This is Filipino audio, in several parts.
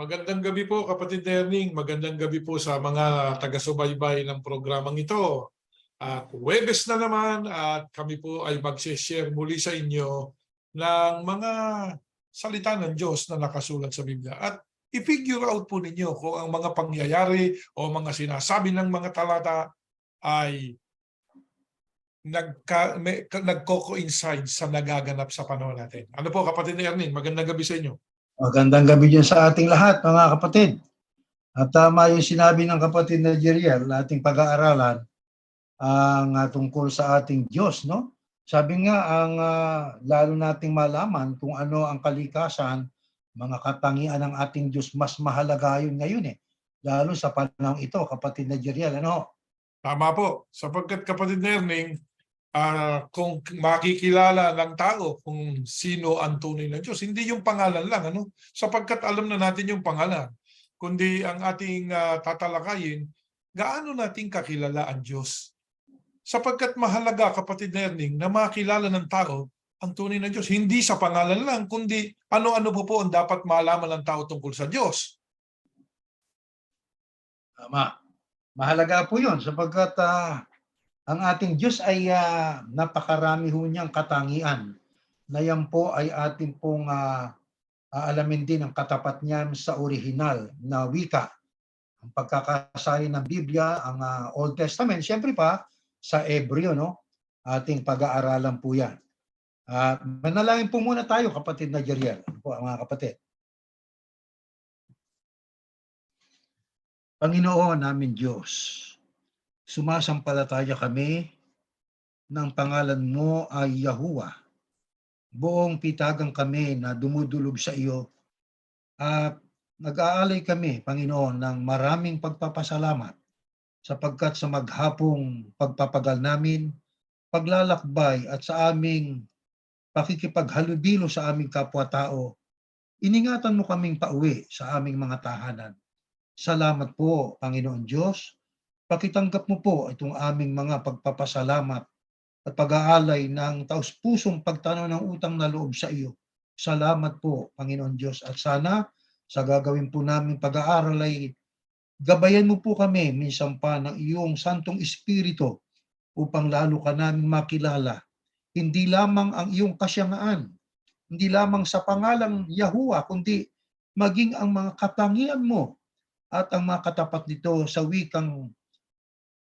Magandang gabi po, kapatid Erning. Magandang gabi po sa mga taga-subaybay ng programang ito. At Huwebes na naman at kami po ay mag-share muli sa inyo ng mga salita ng Diyos na nakasulat sa Biblia. At i-figure out po ninyo kung ang mga pangyayari o mga sinasabi ng mga talata ay nagko-coincide sa nagaganap sa panahon natin. Ano po, kapatid Erning? Magandang gabi sa inyo. Magandang gabi din sa ating lahat, mga kapatid. At tama yung sinabi ng kapatid na Jeriel, ating pag-aaralan ang tungkol sa ating Diyos, no? Sabi nga, ang lalo nating malaman kung ano ang kalikasan, mga katangian ng ating Diyos, mas mahalaga yun ngayon eh. Lalo sa panahon ito, kapatid na Jeriel, ano? Tama po, sapagkat kapatid Erning, kung makikilala ng tao kung sino ang tunay na Diyos, hindi yung pangalan lang, ano? Sapagkat alam na natin yung pangalan, kundi ang ating tatalakayin, gaano natin kakilala ang Diyos? Sapagkat mahalaga, kapatid Erning, na makilala ng tao ang tunay na Diyos. Hindi sa pangalan lang, kundi ano-ano po ang dapat malaman ng tao tungkol sa Diyos. Tama. Mahalaga po yun sapagkat ang ating Diyos ay napakarami ho niyang katangian na yan po ay ating pong aalamin din ang katapat niyan sa orihinal na wika. Ang pagkakasayin ng Biblia, ang Old Testament, siyempre pa sa Hebreo, no? Ating pag-aaralan po yan. Manalangin po muna tayo, kapatid na Jeriel. Po, mga kapatid. Panginoon namin Diyos, sumasampalataya kami ng pangalan mo ay Yahuwah. Buong pitagang kami na dumudulog sa iyo at nag-aalay kami, Panginoon, ng maraming pagpapasalamat sapagkat sa maghapong pagpapagal namin, paglalakbay at sa aming pakikipaghalubilo sa aming kapwa-tao, iningatan mo kaming pauwi sa aming mga tahanan. Salamat po, Panginoon Diyos. Pakitanggap mo po itong aming mga pagpapasalamat at pag-aalay ng taus-pusong pagtanaw ng utang na loob sa iyo. Salamat po, Panginoon Diyos. At sana sa gagawin po namin pag-aaral ay gabayan mo po kami minsan pa ng iyong Santong Espiritu upang lalo ka namin makilala. Hindi lamang ang iyong kasyangaan, hindi lamang sa pangalang Yahuwah, kundi maging ang mga katangian mo at ang mga katapat nito sa wikang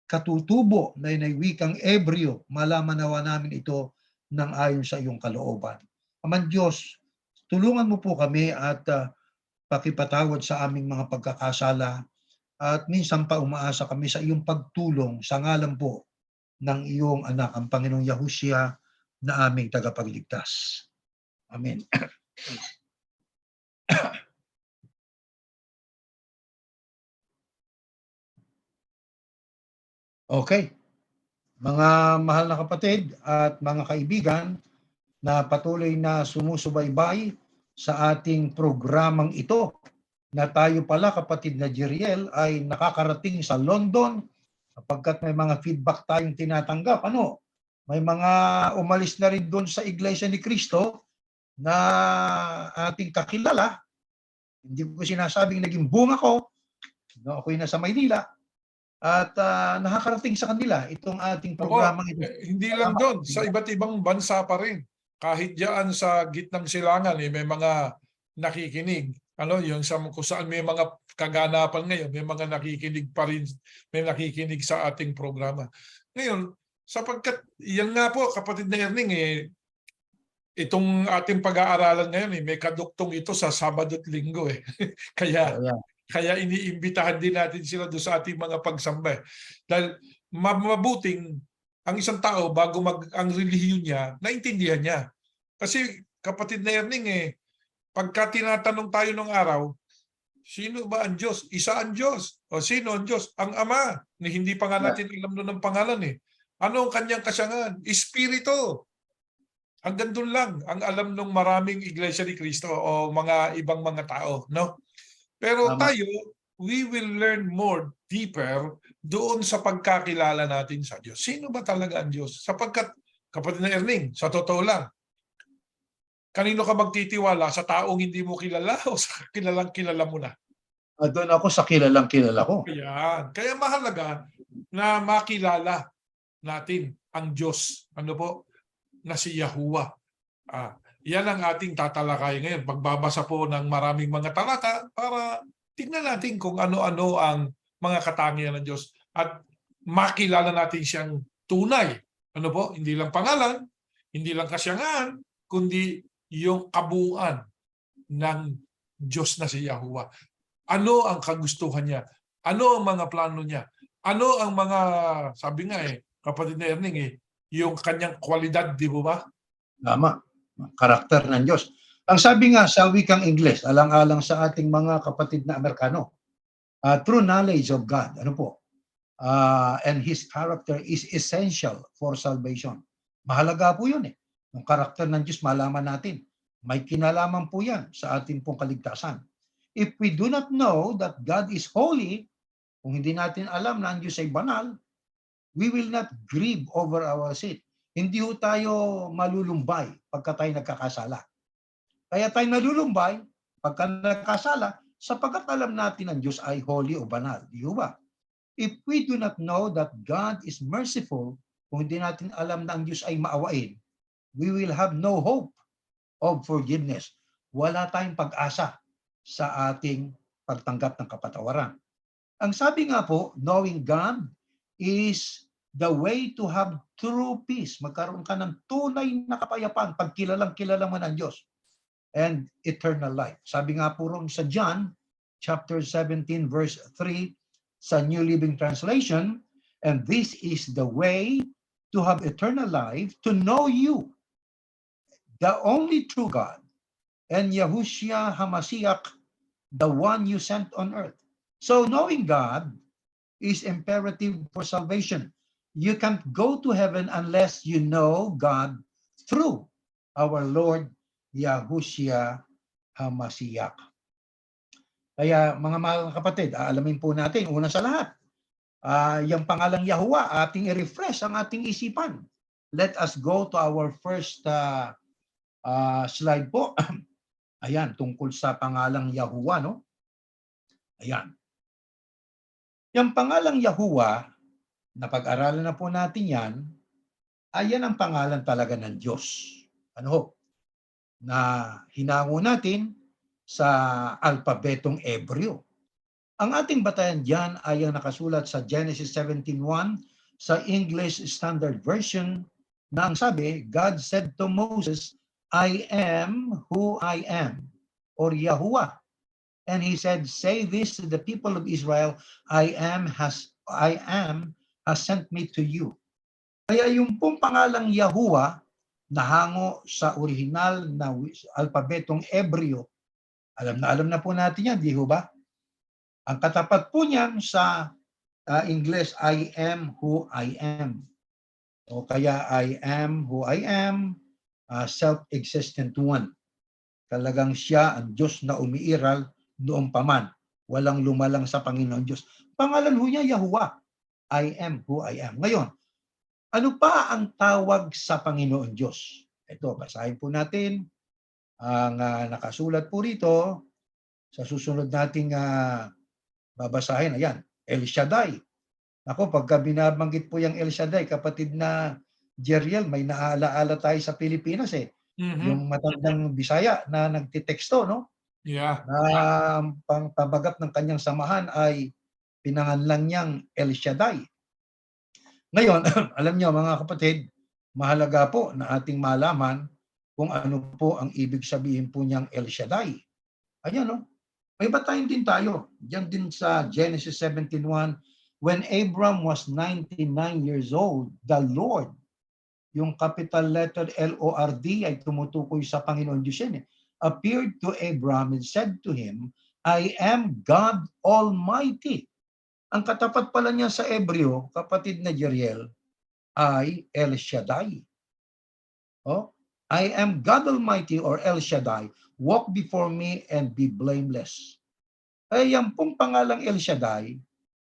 katutubo na wikang Hebreo, malaman nawa namin ito ng ayon sa iyong kalooban. Aman Diyos, tulungan mo po kami at pakipatawad sa aming mga pagkakasala at minsan pa umaasa kami sa iyong pagtulong sa ngalan po ng iyong anak, ang Panginoong Yahushua na aming tagapagligtas. Amen. Okay. Mga mahal na kapatid at mga kaibigan na patuloy na sumusubaybay sa ating programang ito na tayo pala, kapatid na Jeriel, ay nakakarating sa London sapagkat may mga feedback tayong tinatanggap. May mga umalis na rin doon sa Iglesia ni Cristo na ating kakilala. Hindi ko sinasabing naging bunga ko. Ako'y nasa Maynila. At nakakarating sa kanila itong ating programang ito. Hindi lang doon, sa iba't ibang bansa pa rin. Kahit diyan sa gitnang silangan, may mga nakikinig. Yung kung saan may mga kaganapan ngayon, may mga nakikinig pa rin, may nakikinig sa ating programa. Ngayon, sapagkat yan nga po, kapatid na Erning, itong ating pag-aaralan ngayon, may kaduktong ito sa Sabado at Linggo. Kaya iniimbitahan din natin sila doon sa ating mga pagsamba. Dahil mabuting ang isang tao bago ang relihiyon niya, naintindihan niya. Kasi kapatid na Erning, pagka tinatanong tayo ng araw, sino ba ang Diyos? Isa ang Diyos. O sino ang Diyos? Ang Ama. Hindi pa nga natin alam doon ng pangalan. Ano ang kanyang kasyangan? Espiritu. Hanggang doon lang ang alam ng maraming Iglesia ni Cristo o mga ibang mga tao. No? Pero tayo, we will learn more deeper doon sa pagkakilala natin sa Diyos. Sino ba talaga ang Diyos? Sapagkat, kapatid na Erning, sa totoo lang, Kanino ka magtitiwala? Sa taong hindi mo kilala o sa kilalang kilala mo na? Doon ako sa kilalang kilala ko. Ayan. Kaya mahalaga na makilala natin ang Diyos. Ano po? Na si Yahuwah. Yan ang ating tatalakay ngayon. Pagbabasa po ng maraming mga talata para tingnan natin kung ano-ano ang mga katangian ng Diyos at makilala natin siyang tunay. Ano po? Hindi lang pangalan, hindi lang kasyangan, kundi yung kabuuan ng Diyos na si Yahuwah. Ano ang kagustuhan niya? Ano ang mga plano niya? Ano ang mga, sabi nga kapatid na Erning yung kanyang kwalidad, di ba? Tama. Karakter ng Diyos. Ang sabi nga sa wikang Ingles, alang-alang sa ating mga kapatid na Amerikano, true knowledge of God, ano po, and His character is essential for salvation. Mahalaga po yun eh. Yung karakter ng Diyos, malaman natin. May kinalaman po yan sa ating pong kaligtasan. If we do not know that God is holy, kung hindi natin alam na ang Diyos ay banal, we will not grieve over our sin. Hindi ho tayo malulumbay pagka tayo nagkakasala. Kaya tayo nalulumbay pagka nagkasala sapagkat alam natin ang Diyos ay holy o banal. Di ba? If we do not know that God is merciful, kung hindi natin alam na ang Diyos ay maawain, we will have no hope of forgiveness. Wala tayong pag-asa sa ating pagtanggap ng kapatawaran. Ang sabi nga po, knowing God is the way to have true peace. Magkaroon ka ng tunay na kapayapaan pag kilala mo ng Diyos. And eternal life. Sabi nga po ron sa John, chapter 17, verse 3, sa New Living Translation, and this is the way to have eternal life, to know you, the only true God, and Yahushua HaMashiach, the one you sent on earth. So knowing God is imperative for salvation. You can't go to heaven unless you know God through our Lord Yahushua HaMashiach. Kaya mga kapatid, aalamin po natin, una sa lahat, yung pangalang Yahuwah, ating i-refresh ang ating isipan. Let us go to our first slide po. Ayan, tungkol sa pangalang Yahuwah, no? Ayan. Yung pangalang Yahuwah, napag-aralan na po natin yan, ayan ang pangalan talaga ng Diyos. Ano ho? Na hinango natin sa alpabetong Ebreo. Ang ating batayan diyan ay ang nakasulat sa Genesis 17:1 sa English Standard Version na ang sabi, God said to Moses, I am who I am, or Yahuwah. And he said, say this to the people of Israel, I am has sent me to you. Kaya yung pong pangalang Yahuwah, nahango sa original na alpabetong Ebreo, alam na po natin yan, di ba? Ang katapat po niyan sa English, I am who I am. O kaya I am who I am, self-existent one. Talagang siya ang Diyos na umiiral noong paman. Walang lumalang sa Panginoon Diyos. Pangalan ho niya, Yahuwah. I am who I am. Ngayon, ano pa ang tawag sa Panginoon Diyos? Ito, basahin po natin ang nakasulat po rito sa susunod nating babasahin. Ayan, El Shaddai. Ako, pagka binabanggit po yung El Shaddai, kapatid na Jeriel, may naalaala tayo sa Pilipinas eh. Yung matandang Bisaya na nagtiteksto, no? Yeah. Na pambagat ng kanyang samahan ay pinanganlan niyang El Shaddai. Ngayon, alam niyo mga kapatid, mahalaga po na ating malaman kung ano po ang ibig sabihin po niyang El Shaddai. Ayan, no? May batayin din tayo. Diyan din sa Genesis 17:1, when Abram was 99 years old, the Lord, yung capital letter L-O-R-D ay tumutukoy sa Panginoon Diyos yan, appeared to Abram and said to him, I am God Almighty. Ang katapat pala niya sa Ebreo, kapatid na Jeriel, ay El Shaddai. Oh, I am God Almighty or El Shaddai. Walk before me and be blameless. Ay, yan pong pangalang El Shaddai,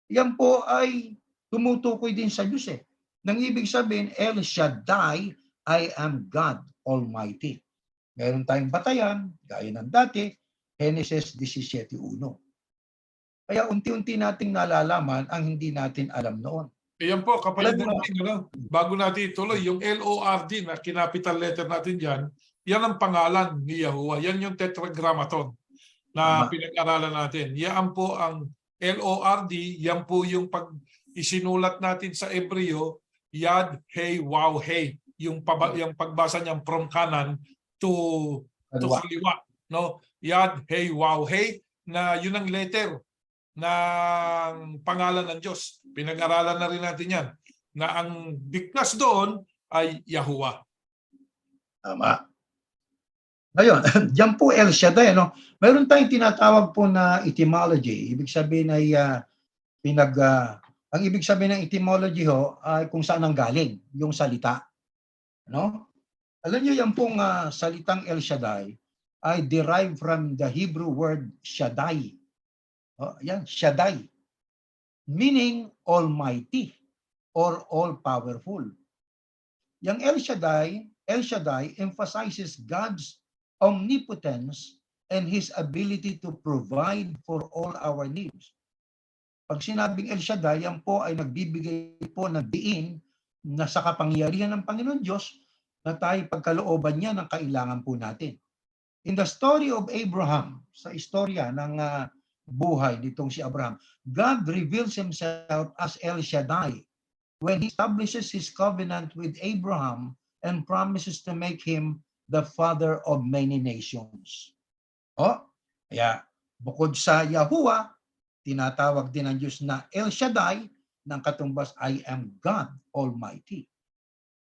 yan po ay tumutukoy din sa Diyos eh. Nang ibig sabihin, El Shaddai, I am God Almighty. Meron tayong batayan, gaya ng dati, Genesis 17:1. Kaya unti-unti nating nalalaman ang hindi natin alam noon. Ayan po, kapatid Alam mo, natin, bago natin ituloy, yung LORD na kinapital letter natin dyan, yan ang pangalan ni Yahuwah. Yan yung tetragrammaton na tama, pinag-aralan natin. Yan po ang LORD, yan po yung pag isinulat natin sa Ebreo, Yad, Hey, Wow, Hey. Yung pagbasa niyang from kanan to kaliwa. kaliwa. No? Yad, Hey, Wow, Hey, na yun ang letter ng pangalan ng Diyos. Pinag-aralan na rin natin yan na ang bigkas doon ay Yahuwah. Tama. Ngayon, diyan po El Shaddai, no? Mayroon tayong tinatawag po na etymology. Ibig sabihin ay ang ibig sabihin ng etymology ho ay kung saan ang galing yung salita, no? Alam niyo yan pong salitang El Shaddai ay derived from the Hebrew word Shaddai. Oh, yan, Shaddai. Meaning almighty or all-powerful. Yung El Shaddai emphasizes God's omnipotence and His ability to provide for all our needs. Pag sinabing El Shaddai, yan po ay nagbibigay po ng diin na sa kapangyarihan ng Panginoon Diyos na tayo pagkalooban niya ng kailangan po natin. In the story of Abraham, sa istorya ng buhay nitong si Abraham, God reveals Himself as El Shaddai when He establishes His covenant with Abraham and promises to make him the father of many nations. Kaya bukod sa Yahuwah, tinatawag din ng Diyos na El Shaddai ng katumbas, I am God Almighty.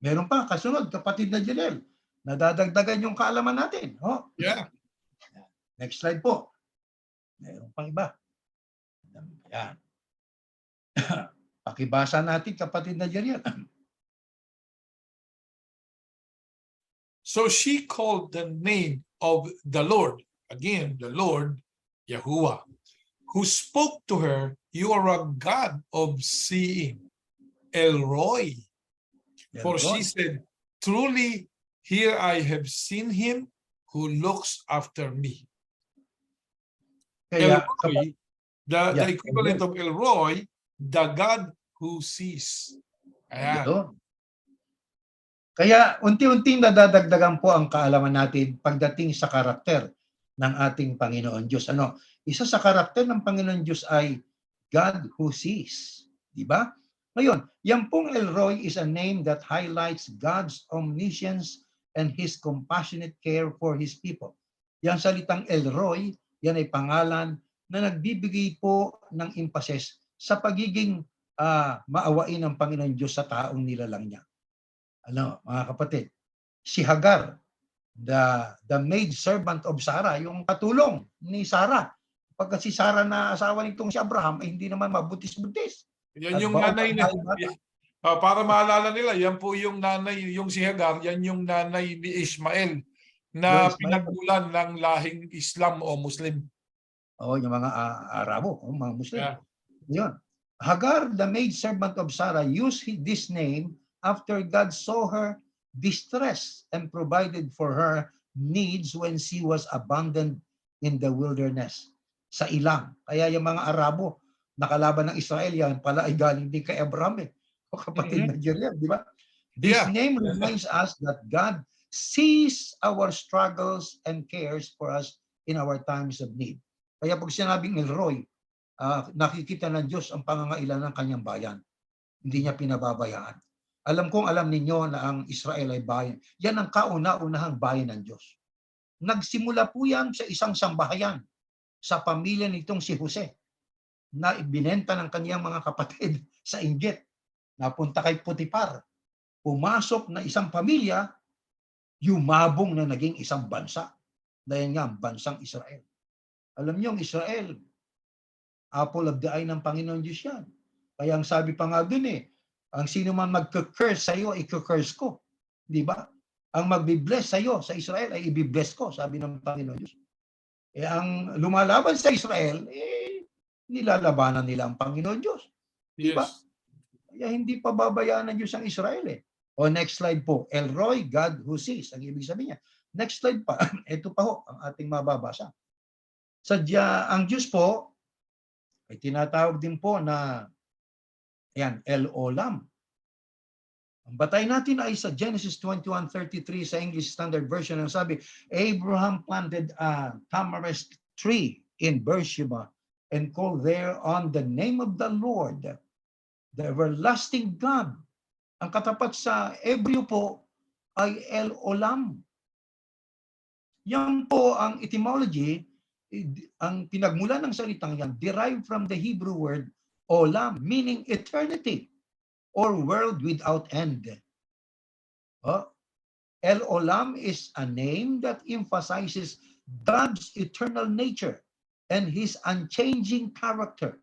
Meron pa, kasunod, kapatid na Janelle, nadadagdagan yung kaalaman natin. Yeah. Next slide po. Meron pang iba. Yan. Pakibasa natin, kapatid na Janelle. So she called the name of the Lord, again, the Lord, Yahuwah, who spoke to her, you are a God of seeing, El Roy. For she said, truly, here I have seen him who looks after me. Kaya, El Roy, the equivalent of El Roy, the God who sees. Ayan. Kaya unti-unting nadadagdagan po ang kaalaman natin pagdating sa karakter ng ating Panginoon Diyos. Isa sa karakter ng Panginoon Diyos ay God who sees. Di ba? Ngayon, yan pong El Roy is a name that highlights God's omniscience and His compassionate care for His people. Yan salitang El Roy, yan ay pangalan na nagbibigay po ng emphasis sa pagiging maawain ng Panginoon Diyos sa taong nilalang niya. Mga kapatid, si Hagar, the maid servant of Sarah, yung katulong ni Sarah. Pagka si Sarah na asawa nitong si Abraham, ay hindi naman mabutis-butis. Yan yung nanay na, para maalala nila, yan po yung nanay, yung si Hagar, yan yung nanay ni Ishmael na pinagmulan ng lahing Islam o Muslim. Yung mga Arabo, mga Muslim. Yeah. Yun. Hagar, the maid servant of Sarah, used this name after God saw her distress and provided for her needs when she was abandoned in the wilderness sa ilang. Kaya yung mga Arabo nakalaban ng Israel, yan pala ay galing din kay Abraham o kapatid na Jeriel, di ba? This name reminds us that God sees our struggles and cares for us in our times of need. Kaya pag sinabing El Roy, nakikita ng Diyos ang pangangailangan ng kanyang bayan. Hindi niya pinababayaan. Alam kong alam ninyo na ang Israel ay bayan. Yan ang kauna-unahang bayan ng Diyos. Nagsimula po yan sa isang sambahayan sa pamilya nitong si Jose na ibinenta ng kaniyang mga kapatid sa inggit. Napunta kay Potiphar. Pumasok na isang pamilya, yumabong na naging isang bansa. Dahil nga, bansang Israel. Alam niyo, ang Israel, apple of the eye ng Panginoon Diyos yan. Kaya ang sabi pa nga dun ang sino man magka-curse sa iyo, i-curse ko. Di ba? Ang magbi-bless sa iyo, sa Israel, ay i-bless ko, sabi ng Panginoon Diyos. Ang lumalaban sa Israel, nilalabanan nila ang Panginoon Diyos. Di ba? Yes. Kaya hindi pa babayaan ng Diyos ang Israel. O next slide po. El Roy, God who sees. Ang ibig sabihin niya, Next slide pa. Ito pa ho ang ating mababasa. Sadya, ang Diyos po ay tinatawag din po na yan, El Olam. Ang batay natin ay sa Genesis 21:33 sa English Standard Version. Ang sabi, Abraham planted a tamarisk tree in Beersheba and called there on the name of the Lord, the everlasting God. Ang katapat sa Hebreo po ay El Olam. Yan po ang etymology, ang pinagmula ng salitang yan, derived from the Hebrew word Olam, meaning eternity or world without end. El Olam is a name that emphasizes God's eternal nature and his unchanging character.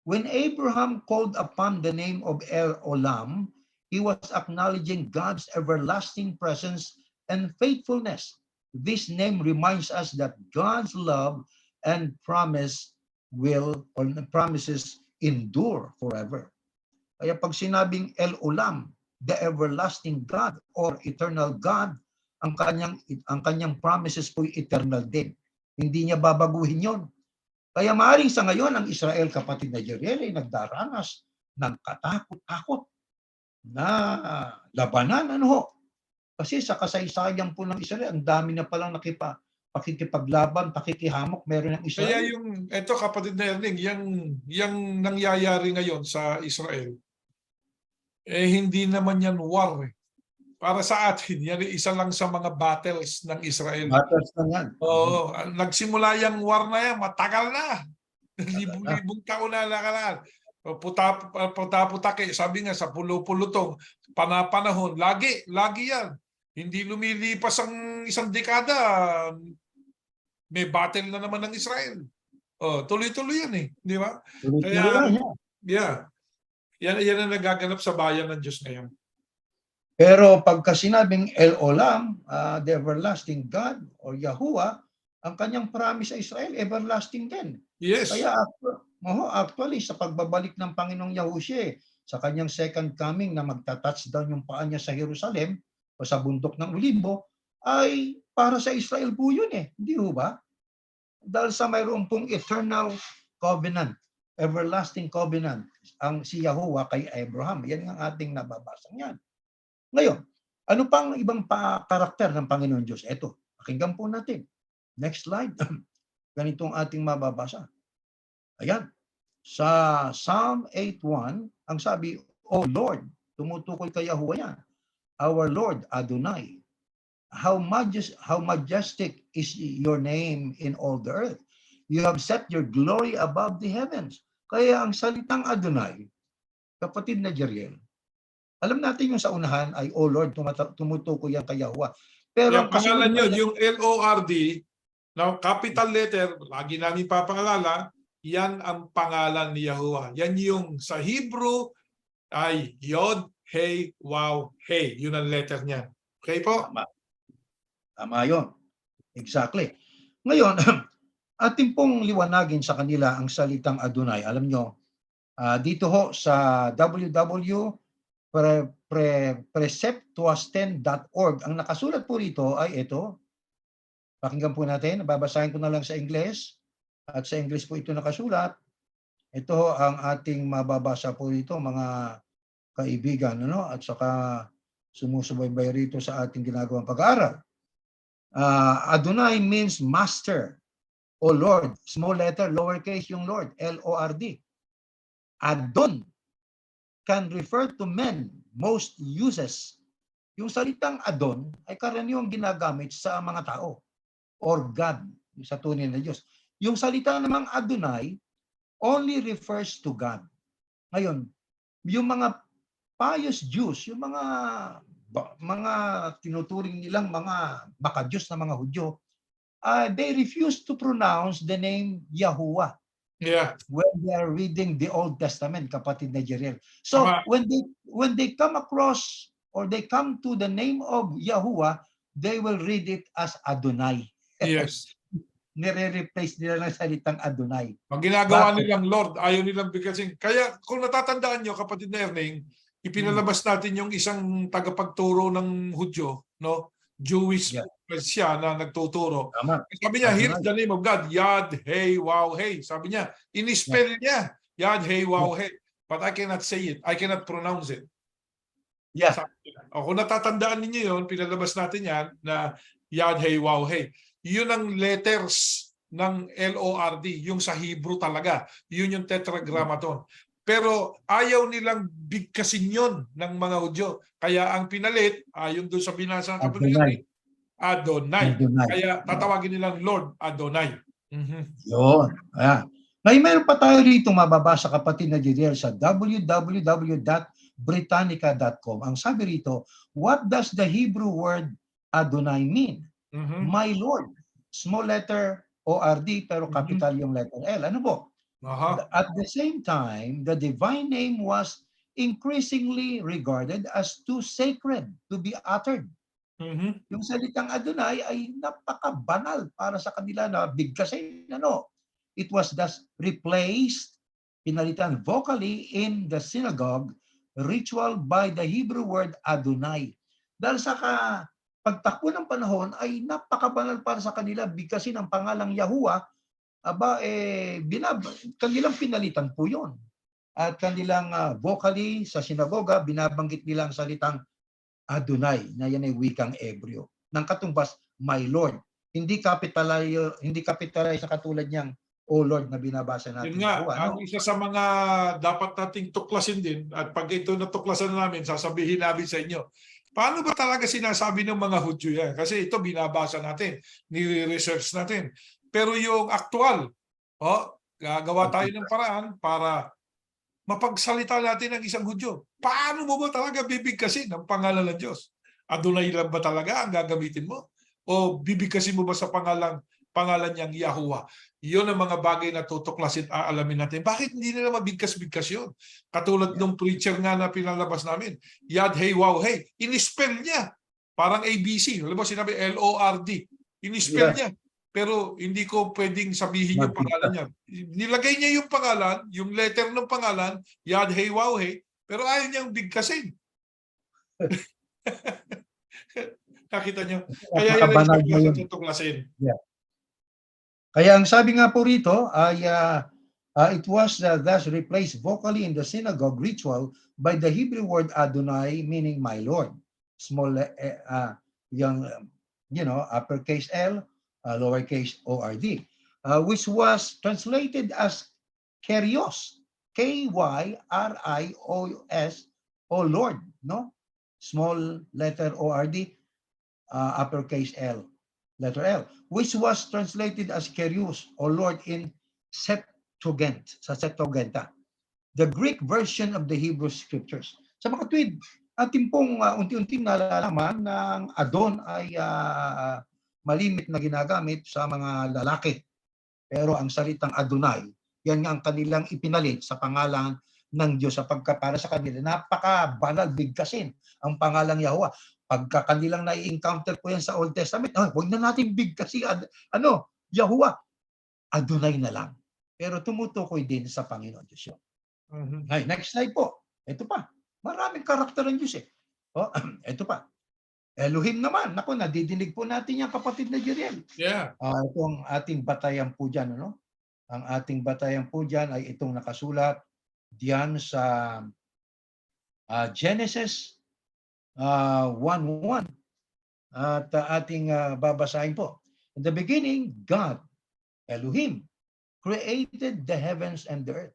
When Abraham called upon the name of El Olam, he was acknowledging God's everlasting presence and faithfulness. This name reminds us that God's love and promises endure forever. Kaya pag sinabing El Olam, the everlasting God or eternal God, ang kanyang promises po eternal din. Hindi niya babaguhin yon. Kaya maaaring sa ngayon ang Israel, kapatid na Jeriel, ay nagdaranas ng katakot-takot na labanan. Ano ho? Kasi sa kasaysayan po ng Israel, ang dami na palang pakikipaglaban, pakikihamok, meron ng Israel. Kaya ito kapatid na Erning, yung nangyayari ngayon sa Israel, hindi naman yan war. Para sa atin, yan isa lang sa mga battles ng Israel. Battles na yan. Oo, nagsimula yung war na yan, matagal na. Libong-libong taon na nakaraan. Puta-putake, sabi nga sa pulo-pulutong panahon, lagi yan. Hindi lumilipas ang isang dekada, may battle na naman ng Israel. Tuloy-tuloy yan di ba? Kaya, yeah. Yan ang nagaganap sa bayan ng Diyos ngayon. Pero pagka sinabing El Olam, the everlasting God or Yahuwah, ang kanyang promise sa Israel, everlasting din. Yes. Kaya actually, sa pagbabalik ng Panginoong Yahushua, sa kanyang second coming na magta-touchdown yung paa niya sa Jerusalem o sa bundok ng Olibo, ay para sa Israel po yun Hindi ho ba? Dahil sa mayroon pong eternal covenant, everlasting covenant, ang si Yahuwah kay Abraham. Yan ang ating nababasa niyan. Ngayon, ano pang ibang karakter ng Panginoon Diyos? Ito, pakinggan po natin. Next slide. Ganitong ating mababasa. Ayan. Sa Psalm 8:1, ang sabi, O Lord, tumutukoy kay Yahuwah yan. Our Lord Adonai, how majestic is your name in all the earth. You have set your glory above the heavens. Kaya ang salitang Adonai, kapatid na Jeriel, alam natin yung sa unahan ay, O Lord, tumutukoy yan kay Yahuwah. Pero yung pangalan yun, yung Lord, na capital letter, lagi namin papangalanan, yan ang pangalan ni Yahuwah. Yan yung sa Hebrew ay Yod, Hey, Wow, Hey. Yun ang letter niya. Okay po? Tama yun. Exactly. Ngayon, ating pong liwanagin sa kanila ang salitang Adonai. Alam nyo, dito ho sa preceptuasten.org, ang nakasulat po rito ay ito. Pakinggan po natin. Babasahin ko na lang sa Ingles. At sa English po ito nakasulat. Ito ang ating mababasa po rito, mga kaibigan, at saka sumusubaybay rito sa ating ginagawang pag-aaral. Adonai means master o Lord. Small letter, lowercase yung Lord, L-O-R-D. Adon can refer to men, most uses. Yung salitang Adon ay karaniwang ginagamit sa mga tao or God, sa tunay na Diyos. Yung salita namang Adonai only refers to God. Ngayon, yung mga pious Jews, yung mga tinuturing nilang mga maka-Diyos na mga Hudyo, they refuse to pronounce the name Yahuwah. Yeah. When they are reading the Old Testament, kapatid na Jeriel. So when they come across or they come to the name of Yahuwah, they will read it as Adonai. Yes. Nire-replace nila ng salitang Adonai. Ang ginagawa nilang Lord, ayaw nilang bigkasin. Kaya kung natatandaan nyo, kapatid na Erning, ipinalabas natin yung isang tagapagturo ng Hudyo, no? Jewish Yeah. siya na nagtuturo. Tama. Sabi niya, here's Adonai. the name of God, Yad, Hey, Wow, Hey. Sabi niya, inispell niya, Yad, Hey, Wow, Hey. But I cannot say it. I cannot pronounce it. Yeah. Sabi niya. O kung natatandaan ninyo yun, pinalabas natin yan na Yad, Hey, Wow, Hey. Yun ang letters ng LORD, yung sa Hebrew talaga. Yun yung tetragrammaton. Pero ayaw nilang bigkasin yun ng mga Hudyo. Kaya ang pinalit, ayon doon sa binasa ng kapatid, Adonai. Adonai. Adonai. Kaya tatawagin nilang Lord Adonai. Yun. Ayan. Ngayon, meron pa tayo rito mababasa, kapatid na Jeriel, sa www.britannica.com. Ang sabi rito, what does the Hebrew word Adonai mean? My Lord. Small letter O-R-D, pero capital yung letter L. Ano po? Aha. At the same time, the divine name was increasingly regarded as too sacred to be uttered. Yung salitang Adonai ay napakabanal para sa kanila na bigkasin. Ano? It was thus replaced, pinalitan vocally in the synagogue ritual by the Hebrew word Adonai. Dahil sa pagtakbo ng panahon ay napakabanal para sa kanila bigkasin ang pangalang Yahuwah. Aba, kanilang pinalitan po yun. At kanilang vocally sa sinagoga, binabanggit nilang salitang Adonai, na yan ay wikang Ebreo. Nang katumbas, my Lord. Hindi capitalize sa katulad niyang O Lord na binabasa natin. Yun nga, ang Ano? isa sa mga dapat nating tuklasin din, at pag ito natuklasan namin, sasabihin namin sa inyo, paano ba talaga sinasabi ng mga Hudyo yan? Kasi ito binabasa natin, nire-research natin. Pero yung aktual, gagawa tayo ng paraan para mapagsalita natin ng isang Hudyo. Paano mo ba talaga bibigkasin ang pangalan ng Diyos? Adonai lang ba talaga ang gagamitin mo? O bibigkasin mo ba sa pangalan niyang Yahuwah? Iyon ang mga bagay na tutuklasin, aalamin natin. Bakit hindi nila mabigkas-bigkas yun? Katulad nung preacher nga na pinalabas namin, Yad, Hey, Wow, Hey. Inispell niya. Parang ABC. Alam mo, sinabi L-O-R-D. Inispell niya. Pero hindi ko pwedeng sabihin yung pangalan niya. Nilagay niya yung pangalan, yung letter ng pangalan, Yad, Hey, Wow, Hey, pero ayaw niyang bigkasin. Nakita niyo? Kaya yan ay isang tutuklasin. Yeah. Kaya ang sabi nga po rito ay it was thus replaced vocally in the synagogue ritual by the Hebrew word Adonai, meaning my Lord. Small, uppercase L, lowercase O-R-D, which was translated as Kyrios, K-Y-R-I-O-S, O Lord, no? Small letter O-R-D, uppercase L, letter L, which was translated as Kyrios, O Lord, in Septuaginta, the Greek version of the Hebrew Scriptures. Sa mga tweet, ating pong unti-unting nalalaman ng Adon ay malimit na ginagamit sa mga lalaki. Pero ang salitang Adonai, yan nga ang kanilang ipinalit sa pangalan ng Diyos sapagkat para sa kanila napakabanal bigkasin ang pangalang Yahuwah. Pagka kanilang nai-encounter po yan sa Old Testament, huwag na natin bigkasin Yahuwah, Adonai na lang. Pero tumutukoy din sa Panginoon Diyos yun. Ay, next slide po. Ito pa. Maraming karakter ng Diyos ito pa. Elohim naman. Naku, nadidinig po natin yan, kapatid na Jeriel. Yeah. Ito ang ating batayan po dyan. Ano? Ang ating batayan po dyan ay itong nakasulat diyan sa Genesis 1:1. At ating babasahin po. In the beginning, God, Elohim, created the heavens and the earth.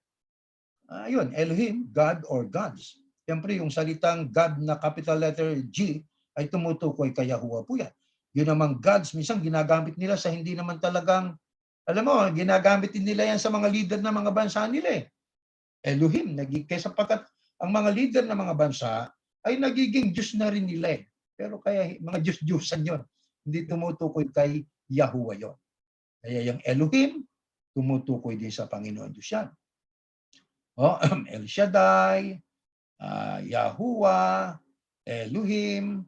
Yun, Elohim, God or gods. Siyempre, yung salitang God na capital letter G ay tumutukoy kay Yahuwah po yan. Yun namang gods, minsan ginagamit nila sa hindi naman talagang, alam mo, ginagamit din nila yan sa mga leader ng mga bansa nila Elohim, kaysa pagkat ang mga leader ng mga bansa ay nagiging Diyos na rin nila Pero kaya mga Diyos-Diyosan yun. Hindi tumutukoy kay Yahuwah yun. Kaya yung Elohim, tumutukoy din sa Panginoon Diyos yan. El Shaddai, Yahuwah, Elohim,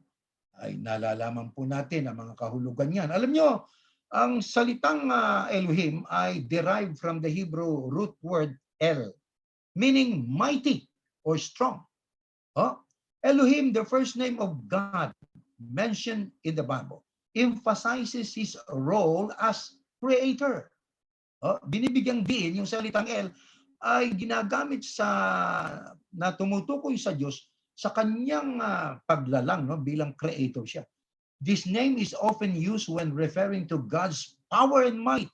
ay nalalaman po natin ang mga kahulugan yan. Alam nyo, ang salitang Elohim ay derived from the Hebrew root word El, meaning mighty or strong. Elohim, the first name of God, mentioned in the Bible emphasizes his role as creator. Binibigyang diin yung salitang El ay ginagamit na tumutukoy sa Diyos sa kanyang paglalang, no, bilang creator siya. This name is often used when referring to God's power and might,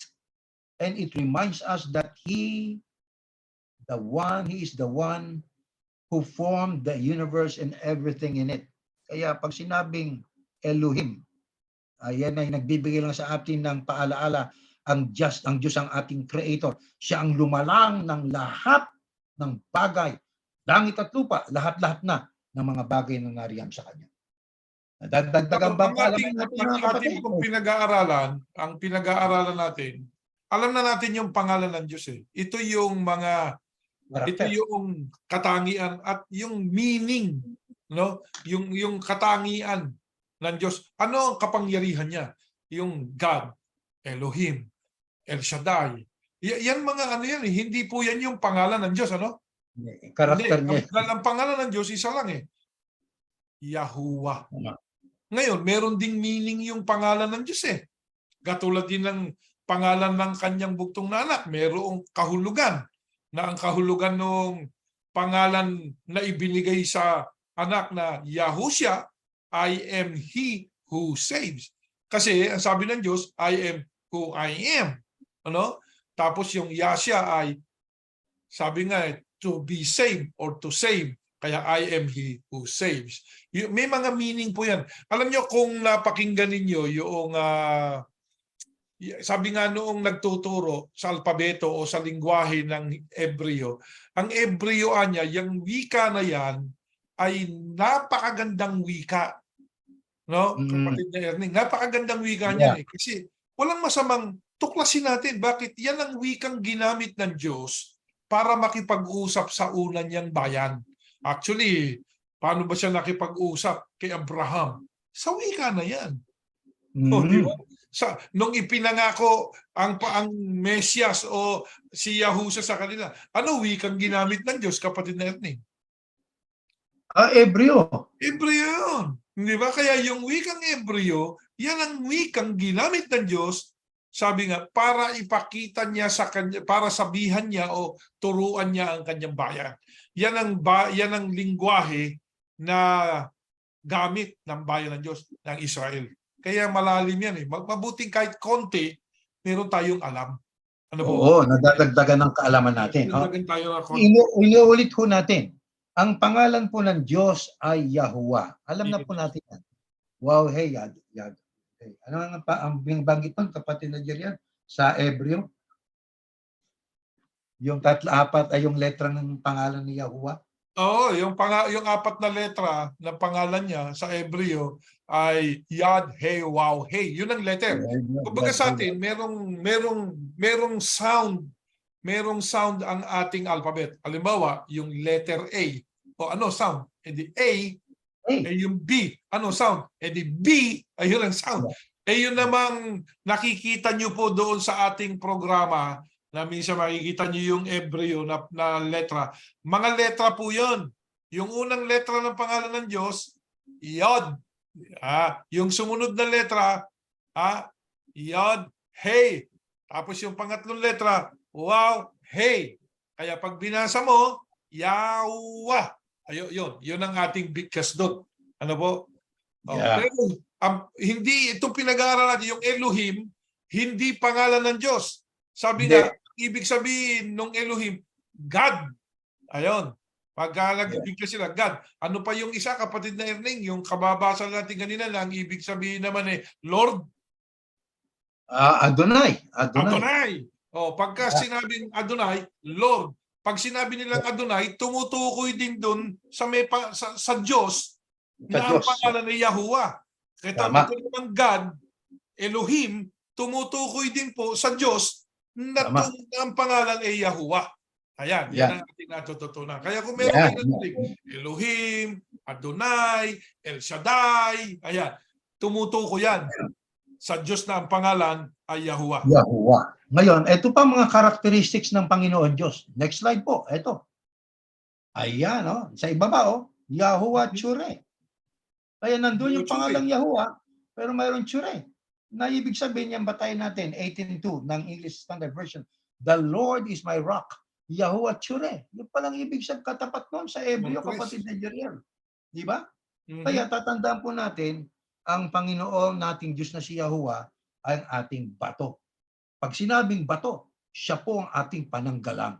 and it reminds us that He is the one who formed the universe and everything in it. Kaya pag sinabing Elohim, yan ay nagbibigay lang sa atin ng paalaala, ang Diyos ang ating creator. Siya ang lumalang ng lahat ng bagay, langit at lupa, lahat-lahat na ng mga bagay na nariyan sa kanya. Dagdagan ba Ang ating pong pinag-aaralan, ang pinag-aaralan natin, alam na natin yung pangalan ng Diyos eh. Ito yung katangian at yung meaning, no? Yung katangian ng Diyos. Ano ang kapangyarihan niya? Yung God, Elohim, El Shaddai. Yan mga yan eh. Hindi po yan yung pangalan ng Diyos, ano? Karakter niya. Ang pangalan ng Diyos isa lang eh. Yahuwah. Ngayon, meron ding meaning yung pangalan ng Diyos eh. Katulad din ng pangalan ng kanyang bugtong na anak, merong kahulugan na ang kahulugan ng pangalan na ibinigay sa anak na Yahushua, I am He who saves. Kasi ang sabi ng Diyos, I am who I am. Ano? Tapos yung Yahshua ay, sabi nga, to be saved or to save. Kaya I am He who saves. May mga meaning po yan. Alam nyo kung napakinggan ninyo yung sabi nga noong nagtuturo sa alpabeto o sa lingwahe ng Hebreo, ang Hebreo niya, yung wika na yan ay napakagandang wika. No? Kapatid na Erning, napakagandang wika niya eh. Kasi walang masamang tuklasin natin bakit yan ang wikang ginamit ng Diyos para makipag-usap sa una niyang bayan. Actually, paano ba siya nakipag-usap kay Abraham? Sa wika na yan. Di ba? Nung ipinangako ang Mesias o si Yahushua sa kanila, ano wikang ginamit ng Diyos, kapatid na Erning? Hebreo. Hebreo yun. Di ba? Kaya yung wikang Hebreo, yan ang wikang ginamit ng Diyos, sabi nga, para ipakita niya sa kanya, para sabihan niya o turuan niya ang kanyang bayan. Yan ang lingwahe na gamit ng bayan ng Diyos, ng Israel. Kaya malalim yan eh. Mabuting kahit konti, meron tayong alam. Ano po? Oo, nadadagdagan ng kaalaman natin. Nadagdagan tayo ng konti. Inuulit ho natin. Ang pangalan po ng Diyos ay Yahuwah. Alam na po natin yan. Wow, hey, Yad. Hey. Ano ang banggit ng kapatid na Jerian sa Hebreo? Yung apat ay yung letra ng pangalan ni Yahuwah. Oo, yung apat na letra ng pangalan niya sa Hebreo ay Yad, Hey, Wow, Hey. Yun ang letter. Kumbaga sa atin, merong sound. Merong sound ang ating alphabet. Halimbawa, yung letter A. O ano sound? E di A. Yung B. Ano sound? E di B. Ayun ang sound. Yun namang nakikita nyo po doon sa ating programa na minsan makikita nyo yung Hebreo na letra. Mga letra po yun. Yung unang letra ng pangalan ng Diyos, Yod. Yung sumunod na letra, Yod, Hey. Tapos yung pangatlong letra, Wow, Hey. Kaya pag binasa mo, Yahuwah. Yun ang ating bigkasdot. Ano po? Yeah. Pero hindi itong pinag-aaralan natin, yung Elohim, hindi pangalan ng Diyos. Sabi nga, ibig sabihin nung Elohim, God. Ayun. Pagka nagbigla sila, God. Ano pa yung isa, kapatid na Erning, yung kababasa natin kanina lang, ibig sabihin naman Lord. Adonai. Pagka sinabing Adonai, Lord. Pag sinabi nilang Adonai, tumutukoy din dun sa Diyos na ang pangalan ni Yahuwah. Kaya naman God, Elohim, tumutukoy din po sa Diyos na ang pangalan ay Yahuwah. Ayan, yan ang ating natututunan. Kaya kung meron kayo natinig, Elohim, Adonai, El Shaddai, ayan, tumutukoy yan sa Diyos na ang pangalan ay Yahuwah. Yahuwah. Ngayon, ito pa mga characteristics ng Panginoon Diyos. Next slide po, ito. Ayan, sa ibaba, Yahuwah Tsure. Kaya nandun yung Tsure. pangalang Yahuwah, pero mayroon tsure. Na ibig sabihin yan, batayin natin, 18:2 ng English Standard Version. The Lord is my rock. Yahuwah tsure. Yung palang ibig sabihin katapat nun sa Hebreo, Fortress. kapatid na Jeriel. Di ba? Mhm. Kaya tatandaan po natin, ang Panginoon nating Diyos na si Yahuwah ay ang ating bato. Pag sinabing bato, siya po ang ating pananggalang.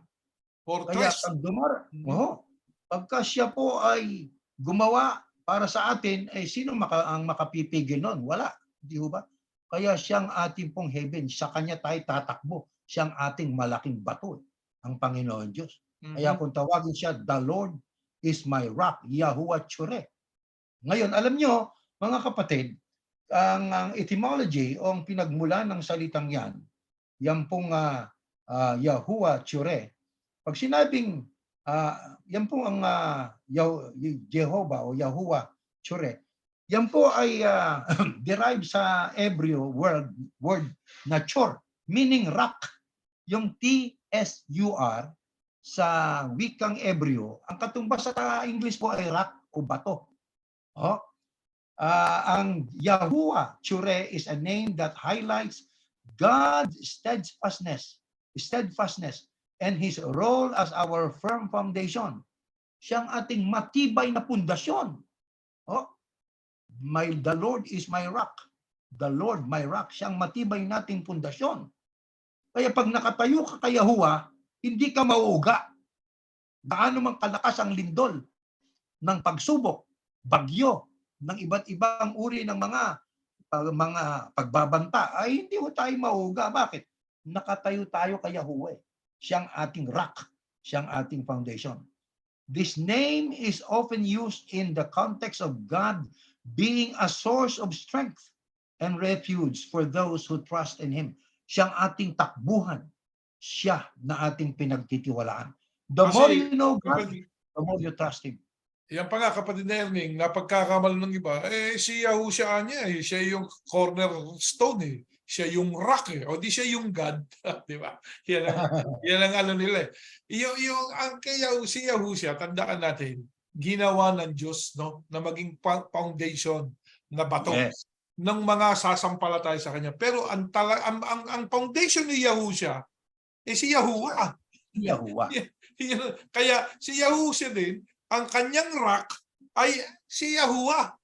Kaya Fortress. pagka siya po ay gumawa para sa atin, sino ang makapipigil nun? Wala. Di ba? Kaya siyang ating pong heaven, sa kanya tayo tatakbo. Siyang ating malaking bato, ang Panginoon Diyos. Kaya kung tawagin siya, the Lord is my rock, Yahuwah Tsure. Ngayon, alam nyo, mga kapatid, ang etymology o ang pinagmula ng salitang yan pong Yahuwah Tsure. Pag sinabing yan po ang Jehovah o Yahuwah Tsure, yan po ay derived sa Hebreo word na chor, meaning rock. Yung T-S-U-R sa wikang Hebreo, ang katumbas sa English po ay rock o bato. Ang Yahuwah Tsure is a name that highlights God's steadfastness, and His role as our firm foundation. Siyang ating matibay na pundasyon. The Lord is my rock. The Lord, my rock. Siyang matibay nating pundasyon. Kaya pag nakatayo ka kay Yahuwah, hindi ka mauuga. Gaano man kalakas ang lindol ng pagsubok, bagyo, ng iba't ibang uri ng mga pagbabanta, ay hindi mo tayo mauuga. Bakit? Nakatayo tayo kay Yahuwah. Siyang ating rock. Siyang ating foundation. This name is often used in the context of God being a source of strength and refuge for those who trust in Him. Siyang ating takbuhan. Siya na ating pinagtitiwalaan. The more you know God, the more you trust Him. Yan pa nga, kapatid na Erning, napagkakamal ng iba, si Yahushua niya, siya yung cornerstone, siya yung rock, o di siya yung God, di ba? Yan ang ano nila. Si Yahushua, tandaan natin, ginawa ng Diyos, no, na maging foundation na bato ng mga sasampalataya sa kanya. Pero ang foundation ni Yahushua, si Yahuwah. Yahuwah. Kaya si Yahushua din, ang kanyang rock ay si Yahuwah.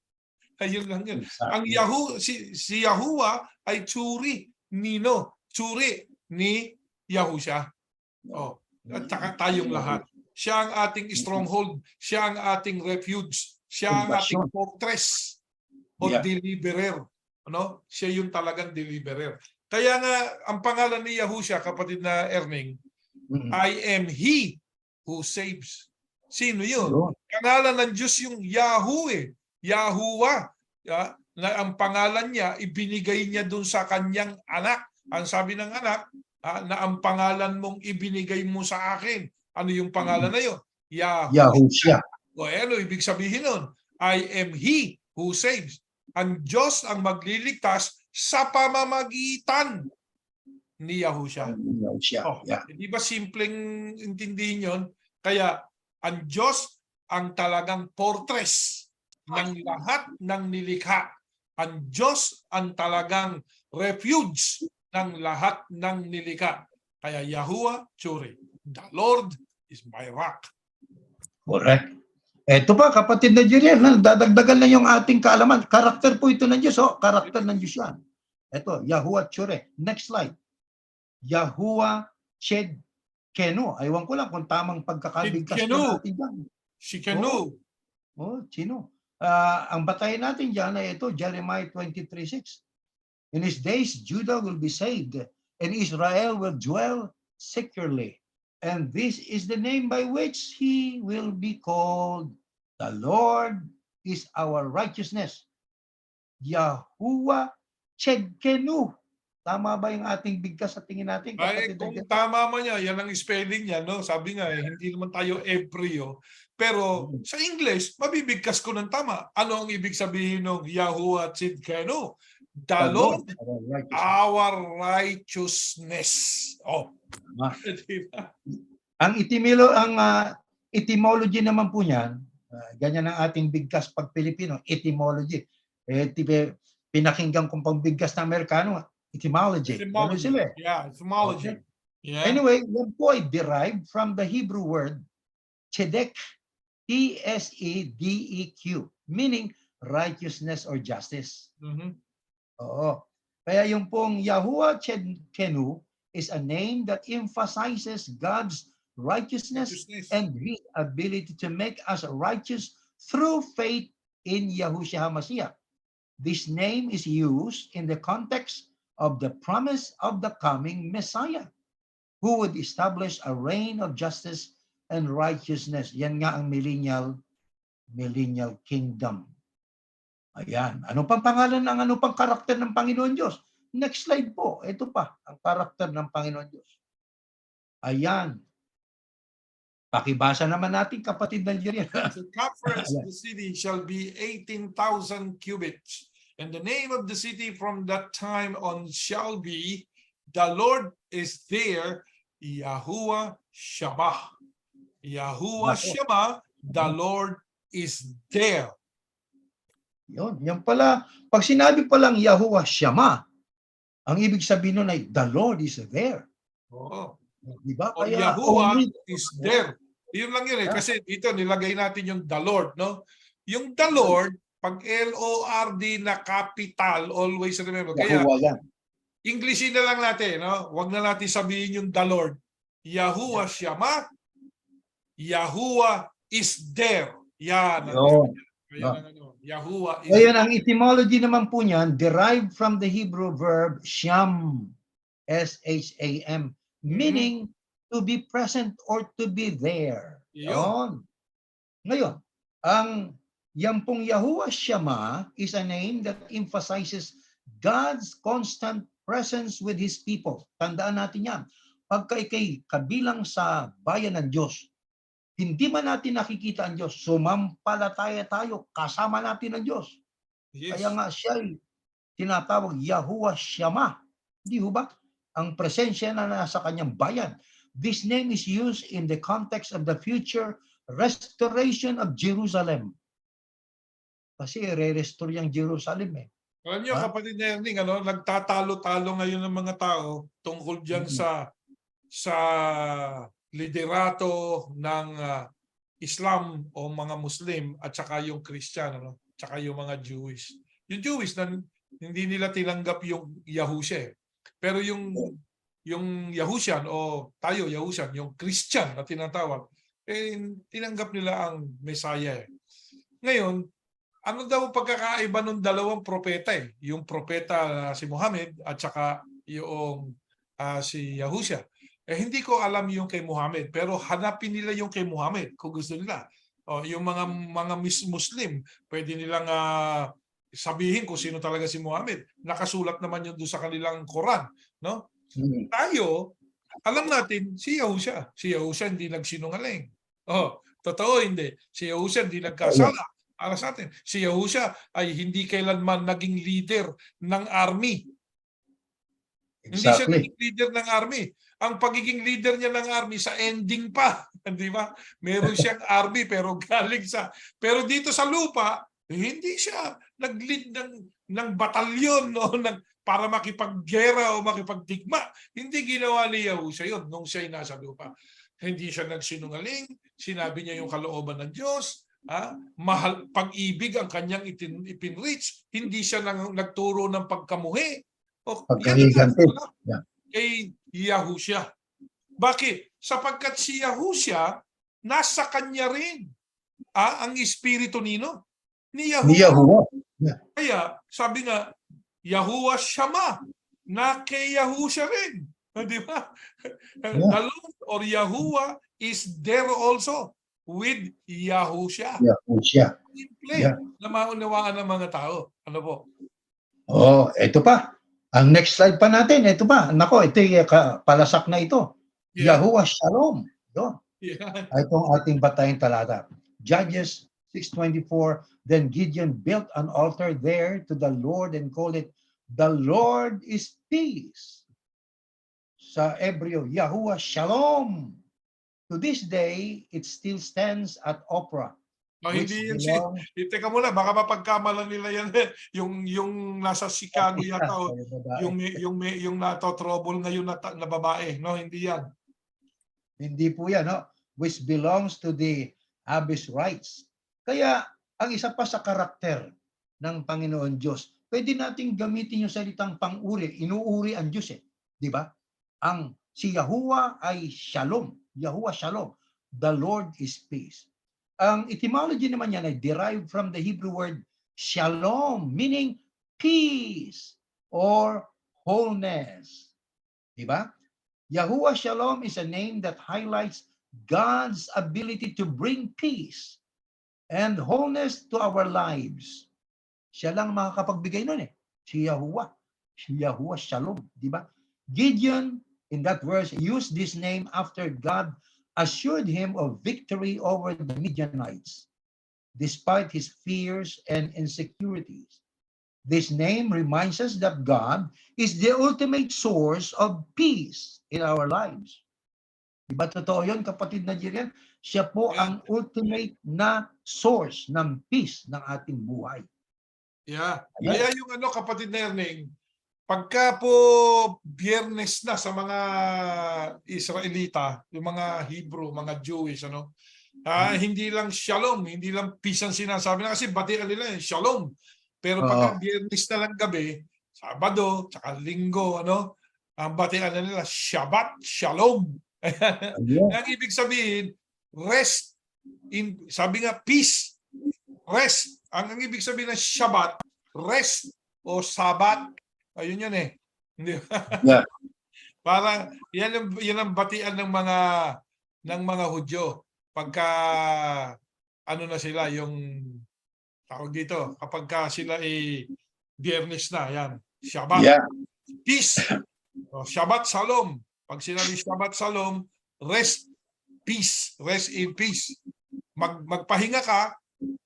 Ayun lang yun. Exactly. Ang si Yahuwah ay tsuri ni Yahushua. At saka tayong lahat. Siya ang ating stronghold, siya ang ating refuge, siya ang ating fortress o deliverer. Siya yung talagang deliverer. Kaya nga ang pangalan ni Yahushua, kapatid na Erning, I am He who saves. Sino yun? Pangalan ng Diyos yung Yahweh, Yahuwah. Na ang pangalan niya, ibinigay niya dun sa kanyang anak. Ang sabi ng anak, na ang pangalan mong ibinigay mo sa akin. Ano yung pangalan na yun? Yahushua. Ano ibig sabihin nun? I am He who saves. Ang Diyos ang magliligtas sa pamamagitan ni Yahushua. Di ba simpleng intindihin yun? Kaya ang Diyos ang talagang fortress ng lahat ng nilikha. Ang Diyos ang talagang refuge ng lahat ng nilikha. Kaya Yahuwah Tsure, the Lord is my rock. Correct. Ito pa, kapatid na Jeriel, dadagdagan na yung ating kaalaman. Karakter po ito ng Diyos. Karakter ng Diyos yan. Ito, Yahuwah Tsure. Next slide. Yahuwah Tsidkenu. Aywan ko lang kung tamang pagkakabigkas po natin dyan. Shikenu. Chino. Ang batayin natin dyan ay ito, Jeremiah 23:6. In his days, Judah will be saved, and Israel will dwell securely. And this is the name by which he will be called. The Lord is our righteousness. Yahuwah Tsidkenu. Tama ba yung ating bigkas sa tingin natin? Kung tama man niya, yan ang spelling niya. No? Sabi nga, hindi naman tayo Hebreo. Pero sa English, mabibigkas ko ng tama. Ano ang ibig sabihin ng Yahuwah Tsidkenu? The Lord, our righteousness. Diba? Ang etymology naman po niyan, Ganyan ang ating bigkas pag Pilipino, etymology. Pinakinggan kong pang bigkas na Amerikano, etymology. Ganun Etymology. sila. Yeah, Okay. etymology. Yeah. Anyway, yan po ay derived from the Hebrew word tzedek, T-S-E-D-E-Q, meaning righteousness or justice. Mhm. Oo. Kaya yung pong Yahuwah Tsidkenu is a name that emphasizes God's righteousness Righteousness. and His ability to make us righteous through faith in Yahushua HaMashiach. This name is used in the context of the promise of the coming Messiah, who would establish a reign of justice and righteousness. Yan nga ang millennial kingdom. Ayan. Ano pang pangalan ng ano pang karakter ng Panginoon Diyos? Next slide po. Ito pa, ang karakter ng Panginoon Diyos. Ayan. Pakibasa naman natin, kapatid ng Jerry. Circumference of the city shall be 18,000 cubits. And the name of the city from that time on shall be, the Lord is there, Yahuwah Shammah. Yahuwah Nako. Shammah, the Lord is there. Yun, yan pala. Pag sinabi pa lang Yahuwah Shammah, ang ibig sabihin nun ay the Lord is there. Oo. Di ba? Or Kaya Yahuwah only is there. Yun lang yun eh. Yeah. Kasi dito nilagay natin yung the Lord, no? Yung the Lord, pag L-O-R-D na capital, always remember. Kaya Yahuwah yan. Englishin na lang natin, no? Huwag na natin sabihin yung the Lord. Yahuwah Shammah, Yahuwah is there. Yan. Yun. Ayan ang ano. Yahuwah is Ayan, ang etymology naman po niyan, derived from the Hebrew verb sham, S-H-A-M, meaning to be present or to be there. Yun. Yun. Ngayon, ang yan pong Yahuwah Shammah is a name that emphasizes God's constant presence with His people. Tandaan natin yan. Pagka ikay kabilang sa bayan ng Diyos, hindi man natin nakikita ang Diyos, sumampalataya tayo, kasama natin ang Diyos. Yes. Kaya nga siya ay tinatawag Yahuwah Shammah. Hindi ho ba? Ang presensya na nasa kanyang bayan. This name is used in the context of the future restoration of Jerusalem. Kasi re-restore yung Jerusalem eh. Alam niyo, kapatid na Erning, ano, nagtatalo-talo ngayon ng mga tao tungkol diyan sa liderato ng Islam o mga Muslim at saka yung Christian, ano, saka yung mga Jewish. Yung Jewish na hindi nila tinanggap yung Yahusha. Pero yung Yahushan o tayo Yahushan, yung Christian na tinatawag, eh tinanggap nila ang Messiah. Ngayon, ano daw pagkakaiba ng dalawang propeta eh? Yung propeta si Muhammad at saka yung si Yahusha. Eh hindi ko alam yung kay Muhammad, pero hanapin nila yung kay Muhammad kung gusto nila. O yung mga Muslim, pwede nilang sabihin kung sino talaga si Muhammad. Nakasulat naman yun doon sa kanilang Quran, no? Tayo, alam natin si Yahusha. Si Yahusha hindi nagsinungaling. Oh, totoo hindi. Si Yahusha hindi nagkasala. Para sa atin, si Yahusha ay hindi kailanman naging leader ng army. Hindi siya naging leader ng army. Ang pagiging leader niya ng army sa ending pa, di ba? Meron siyang army pero galing sa pero dito sa lupa, hindi siya nag-lead ng batalyon no para makipaggera o makipagdigma. Hindi ginawa ni Yahusha 'yon nung siya ay nasa lupa. Hindi siya nagsinungaling, sinabi niya yung kalooban ng Diyos. Mahal pag-ibig ang kanyang ipinreach, hindi siya nagturo ng pagkamuhi o kay Yahusha. Bakit? Sapagkat si Yahusha nasa kanya rin ang espiritu nino ni Yahuwah. Kaya sabi nga Yahuwah Shammah na kay Yahusha rin. Di ba? The Lord or Yahuwah is there also with Yahusha. Na maunawaan ng mga tao. Ano po? Oh, ito pa. Ang next slide pa natin, ito pa. Nako, ito yung palasak na ito. Yeah. Yahuwah Shalom. Yun. Yeah. Itong ating batayang talata. Judges 6:24, then Gideon built an altar there to the Lord and called it, the Lord is peace. Sa Hebreo, Yahuwah Shalom. To this day, it still stands at Ophrah which Hindi yun belongs teka muna, baka mapagkamalan nila yan. yung nasa Chicago isa yata, sa o babae. yung nato-trouble ngayon na babae, no? Hindi yan. Hindi po yan, no? Which belongs to the habeas rights. Kaya, ang isa pa sa karakter ng Panginoon Diyos, pwede nating gamitin yung salitang pang-uri. Inuuri ang Diyos eh. Di ba? Si Yahuwah ay Shalom. Yahuwah Shalom. The Lord is peace. Ang etymology naman yan ay derived from the Hebrew word Shalom, meaning peace or wholeness. Di ba? Yahuwah Shalom is a name that highlights God's ability to bring peace and wholeness to our lives. Siya lang makakapagbigay nun eh. Si Yahuwah. Si Yahuwah Shalom. Di ba? Gideon, in that verse, used this name after God assured him of victory over the Midianites, despite his fears and insecurities. This name reminds us that God is the ultimate source of peace in our lives. Diba totoo yun, kapatid na Jirian? Siya po Yeah. ang ultimate na source ng peace ng ating buhay. Yeah. Ayan. Kaya yung kapatid na Erning, pagka po Biyernes na sa mga Israelita, yung mga Hebrew, mga Jewish, hindi lang shalom, hindi lang peace ang sinasabi na, kasi batian nila shalom. Pero pagka Biyernes na lang gabi, Sabado, tsaka Linggo, ang batian na nila, Shabbat, Shalom. Ang ibig sabihin, rest, sabi nga, peace, rest. Ang ibig sabihin ng Shabbat, rest o Sabat, ayun yun eh. Yeah. Para yan ang batian ng mga Hudyo pagka na sila yung tawag dito, kapag sila Biyernes na, yan, Shabbat. Yeah. Peace. O, Shabbat Shalom. Pag sinabi Shabbat Shalom, rest, peace, rest in peace. Magpahinga ka,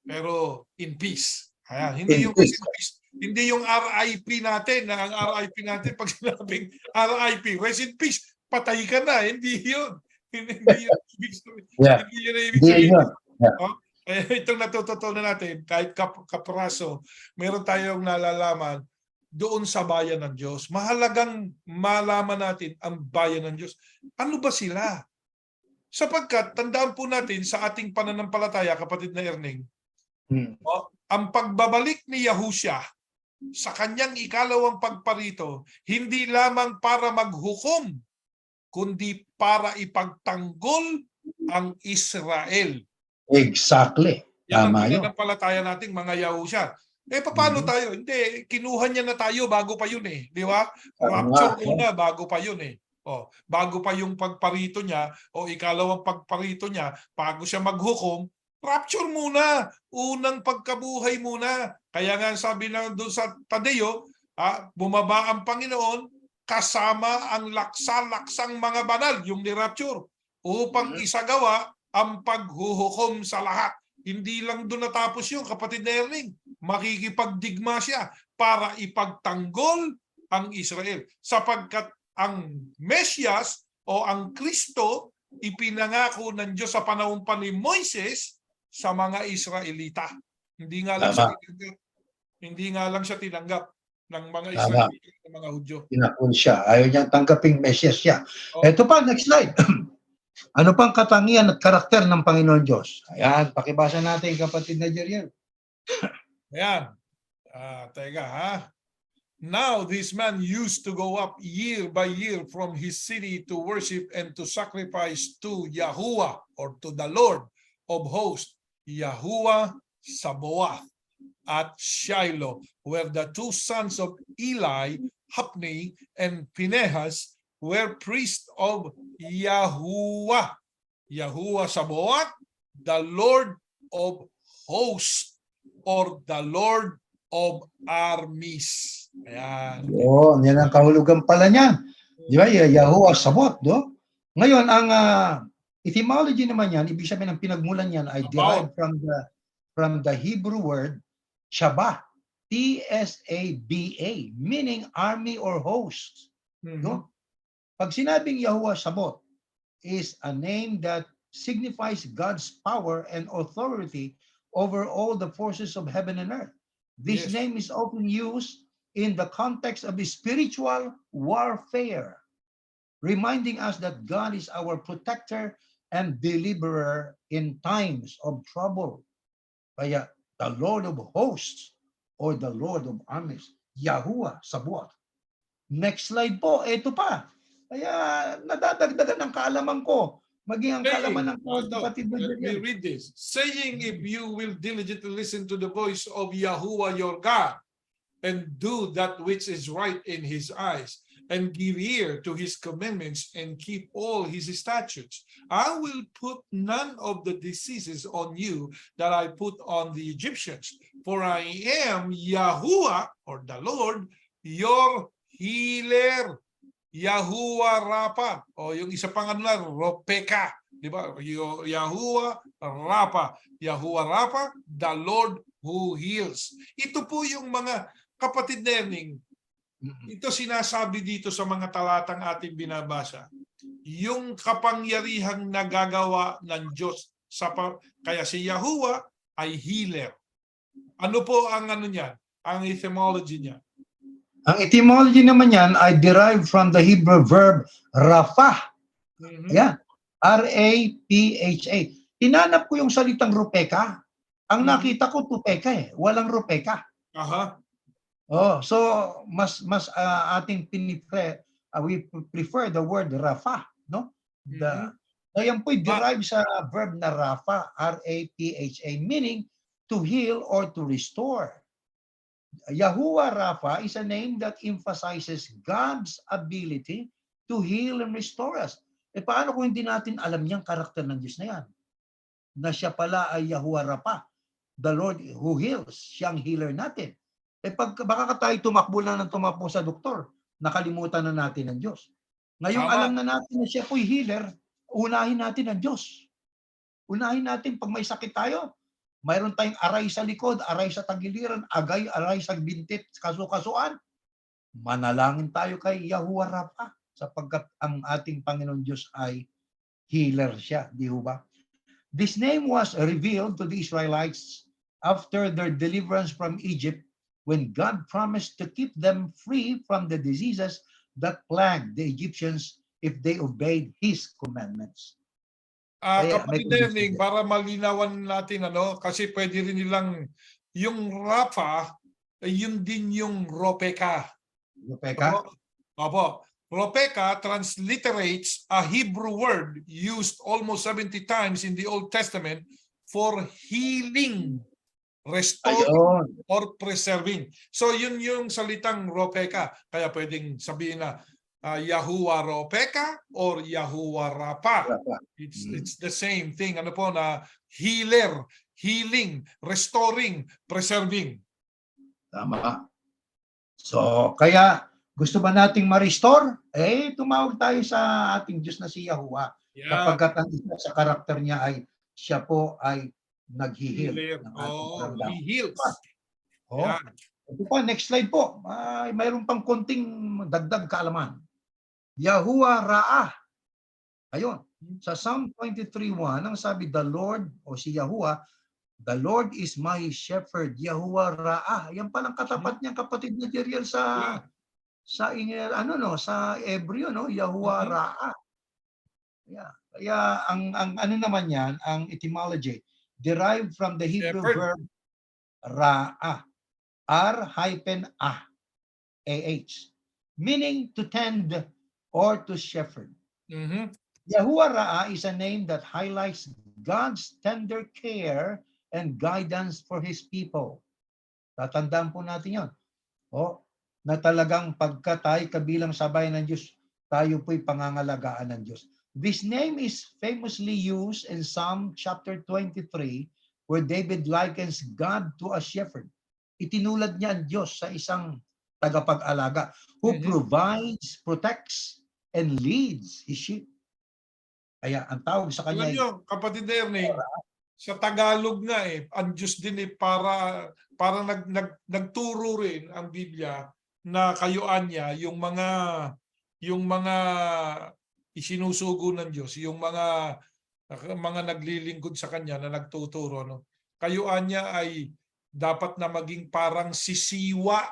pero in peace. Ayan. Hindi yung rest in peace. Hindi yung RIP natin. Ang RIP natin, pag sinabing RIP, rest in peace, patay ka na. Hindi yun. Hindi yun ibig sabihin. Yeah. Hindi yun ibig sabihin. Itong natututunan natin, kahit kapraso, meron tayong nalalaman doon sa bayan ng Diyos. Mahalagang malaman natin ang bayan ng Diyos. Ano ba sila? Sapagkat, tandaan po natin sa ating pananampalataya, kapatid na Erning, ang pagbabalik ni Yahushua sa kanyang ikalawang pagparito, hindi lamang para maghukom, kundi para ipagtanggol ang Israel. Exactly. Yan ang Tama yun. pananampalataya nating mga Yahushua. Paano tayo? Hindi, kinuha niya na tayo bago pa yun eh. Di ba? Rapture muna bago pa yun eh. Bago pa yung pagparito niya o ikalawang pagparito niya, bago siya maghukom, rapture muna. Unang pagkabuhay muna. Kaya nga sabi na doon sa Tadeo, bumaba ang Panginoon kasama ang laksa-laksang mga banal, yung ni-rapture, upang isagawa ang paghuhukom sa lahat. Hindi lang doon natapos yung kapatid na Erning. Makikipagdigma siya para ipagtanggol ang Israel. Sapagkat ang Mesyas o ang Kristo ipinangako ng Diyos sa panahon pa ni Moises sa mga Israelita. Hindi nga lang siya tinanggap. Hindi nga lang siya tinanggap ng mga Israelita, ng mga Hudyo. Tinakon siya. Ayaw niyang tanggaping Mesyas siya. Ito pa, next slide. Ano pang katangian at karakter ng Panginoon Diyos? Ayan, pakibasa natin kapatid na Jeriel. Ayan. Teka ha. Now this man used to go up year by year from his city to worship and to sacrifice to Yahuwah or to the Lord of hosts, Yahuwah Sabaoth at Shiloh, where the two sons of Eli, Hophni and Phinehas, were priests of Yahuwah. Yahuwah Sabaoth, the Lord of hosts or the Lord of armies. Ayan. Yan ang kahulugan pala niyan. Di ba? Yahuwah Sabaoth, do? Ngayon, ang etymology naman yan, ibig sabihin ng pinagmulan yan ay derived from the Hebrew word Shabah. T-S-A-B-A, meaning army or host. No? Pag sinabing Yahuwah Sabaoth is a name that signifies God's power and authority over all the forces of heaven and earth. This Yes. name is often used in the context of spiritual warfare, reminding us that God is our protector and deliverer in times of trouble. Kaya the Lord of hosts or the Lord of armies, Yahuwah Sabaoth. Next slide po, ito pa. Kaya nadadagdagan ng kaalaman ko. Maging ang kaalaman ng kapatid na Let me Jeriel. read this. Saying, if you will diligently listen to the voice of Yahuwah your God, and do that which is right in his eyes, and give ear to his commandments, and keep all his statutes, I will put none of the diseases on you that I put on the Egyptians. For I am Yahuwah, or the Lord, your healer. Yahuwah Rapha, o yung isa pang ano na, Ropeka, di ba? Yahuwah Rapha, Yahuwah Rapha, the Lord who heals. Ito po yung mga kapatid Nerning, ito sinasabi dito sa mga talatang ating binabasa. Yung kapangyarihang nagagawa ng Diyos kaya si Yahuwah ay healer. Ano po ang ano niya? Ang etymology niya? Ang etymology naman yan ay derived from the Hebrew verb rafah. Yan. R-A-P-H-A. Tinanap ko yung salitang rupeka. Ang nakita ko tupeka eh. Walang rupeka. Aha. Oh, so mas ating we prefer the word rafah, no? So yan po'y derived sa verb na rafa, R-A-P-H-A, meaning to heal or to restore. Yahuwah Rapha is a name that emphasizes God's ability to heal and restore us. E paano kung hindi natin alam niyang karakter ng Diyos na yan? Na siya pala ay Yahuwah Rapha, the Lord who heals, siyang healer natin. E baka tayo tumakbo sa doktor, nakalimutan na natin ang Diyos. Ngayong alam na natin na siya po'y healer, unahin natin ang Diyos. Unahin natin pag may sakit tayo, mayroon tayong aray sa likod, aray sa tagiliran, aray sa bintit, kasukasuan. Manalangin tayo kay Yahuwah Rapha sapagkat ang ating Panginoon Diyos ay healer siya. Di ba? This name was revealed to the Israelites after their deliverance from Egypt when God promised to keep them free from the diseases that plagued the Egyptians if they obeyed His commandments. Kapatid Nerning, para malinawan natin, kasi pwede rin nilang yung Rapha, yun din yung Ropeka. Ropeka? Opo. Ropeka transliterates a Hebrew word used almost 70 times in the Old Testament for healing, restoring, or preserving. So yun yung salitang Ropeka. Kaya pwedeng sabihin na Yahuwah Ropeka or Yahuwah Rapha. It's the same thing. Ano po na healer, healing, restoring, preserving. Tama. So, kaya gusto ba nating ma-restore? Tumawag tayo sa ating Diyos na si Yahuwah. Kapagkat ang isa sa karakter niya ay siya po ay nag-heal. He heals. Ito pa, next slide po. Mayroon pang konting dagdag kaalaman. Yahuwah Ra'ah. Ayun. Sa Psalm 23:1, ang sabi, the Lord, o si Yahuwah, the Lord is my shepherd, Yahuwah Ra'ah. Yan palang katapat niyang kapatid na Jeriel sa Hebreo, no? Yahuwah Ra'ah. Kaya ang ano naman yan, ang etymology, derived from the Hebrew verb Ra'ah. R-A-H, meaning to tend or to shepherd. Yahuwah Ra'ah is a name that highlights God's tender care and guidance for His people. Tatandaan po natin yun. Na talagang pagka tayo kabilang sa bayan ng Diyos, tayo po'y pangangalagaan ng Diyos. This name is famously used in Psalm chapter 23, where David likens God to a shepherd. Itinulad niya ang Diyos sa isang tagapag-alaga who provides, protects, and leads His sheep. Kaya ang tawag sa kanya ay... kapatid Ernie, sa Tagalog nga ang Diyos din para nagturo rin ang Biblia na kayuan niya yung mga isinusugo ng Diyos, yung mga naglilingkod sa kanya na nagtuturo, no? kayuan niya ay dapat na maging parang sisiwa.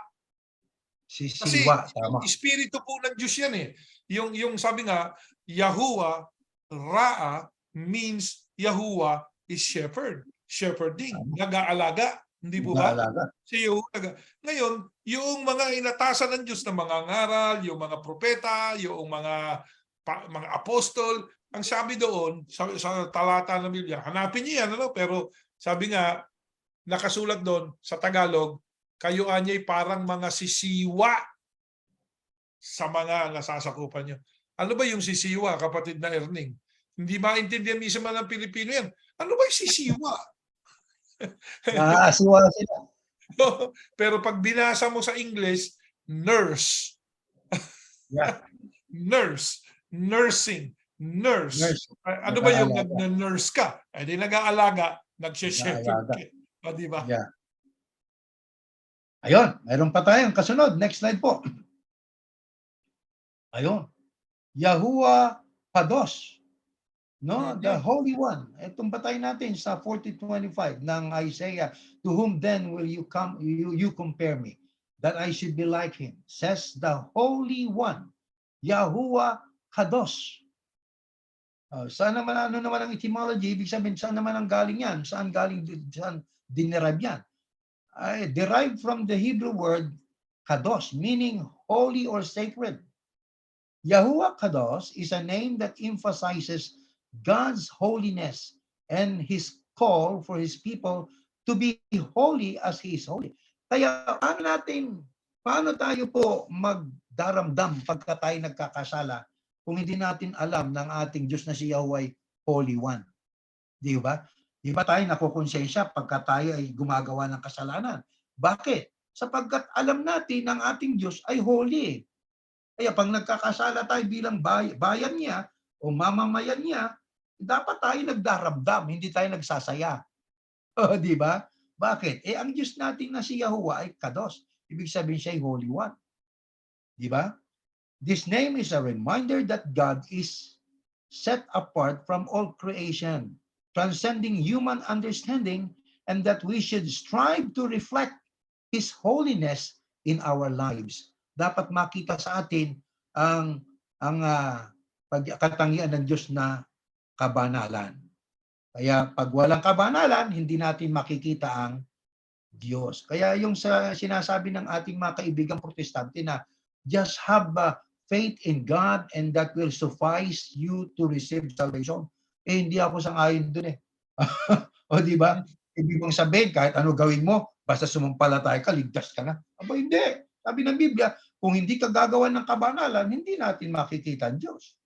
Si Kasi Siwa, tama. espiritu po ng Diyos yan eh. Yung sabi nga, Yahuwah, Ra'a means Yahuwah is shepherd. Shepherding, Tama. nag-aalaga. Hindi po ba? Nag-aalaga. Si Yahuwah. Ngayon, yung mga inatasan ng Diyos na mga ngaral, yung mga propeta, yung mga apostol, ang sabi doon sa talata ng Biblia, hanapin niyo yan, ano? Pero sabi nga, nakasulat doon sa Tagalog, kayuan niya'y parang mga sisiwa sa mga nasasakupan niyo. Ano ba yung sisiwa, kapatid na Erning? Hindi maintindihan mismo ng Pilipino yan. Ano ba yung sisiwa? Naasiwa sila. Pero pag binasa mo sa English, nurse. Yeah. Nurse. Nursing. Nurse. Nurse. Ano ba yung Nag-aalaga. nag-nurse ka? Eh di nag-aalaga, nag-shepherd Nag-aalaga. ka. Di ba? Yeah. Ayun, mayroon pa tayong kasunod. Next slide po. Ayun. Yahuwah Kadosh. No, the Holy One. Itong batay natin sa 40:25 ng Isaiah. To whom then will you come, you compare me, that I should be like him, says the Holy One, Yahuwah Kadosh. Saan naman, ano naman ang etymology? Ibig sabihin, saan naman ang galing yan? Saan dinerive yan? Derived from the Hebrew word Kadosh, meaning holy or sacred. Yahuwah Kadosh is a name that emphasizes God's holiness and His call for His people to be holy as He is holy. Kaya paano tayo po magdaramdam pagka tayo nagkakasala kung hindi natin alam ng ating Diyos na si Yahuwah ay Holy One? Di ba? Di ba tayo nakukonsensya pagka tayo ay gumagawa ng kasalanan? Bakit? Sapagkat alam natin ng ating Diyos ay holy. Kaya pag nagkakasala tayo bilang bayan niya o mamamayan niya, dapat tayo nagdaramdam, hindi tayo nagsasaya. Di ba? Bakit? Ang Diyos natin na si Yahuwah ay Kadosh. Ibig sabihin siya ay Holy One. Di ba? This name is a reminder that God is set apart from all creation, transcending human understanding, and that we should strive to reflect His holiness in our lives. Dapat makita sa atin ang pagkatangian ng Diyos na kabanalan. Kaya pag walang kabanalan, hindi natin makikita ang Diyos. Kaya yung sinasabi ng ating mga kaibigang protestante na just have faith in God and that will suffice you to receive salvation. Hindi ako sang-ayon dun eh. O di ba? Ibig mong sabihin, kahit ano gawin mo, basta sumampalataya ka, ligtas ka na. Aba hindi. Sabi ng Biblia, kung hindi ka gagawa ng kabanalan, hindi natin makikita ang Diyos.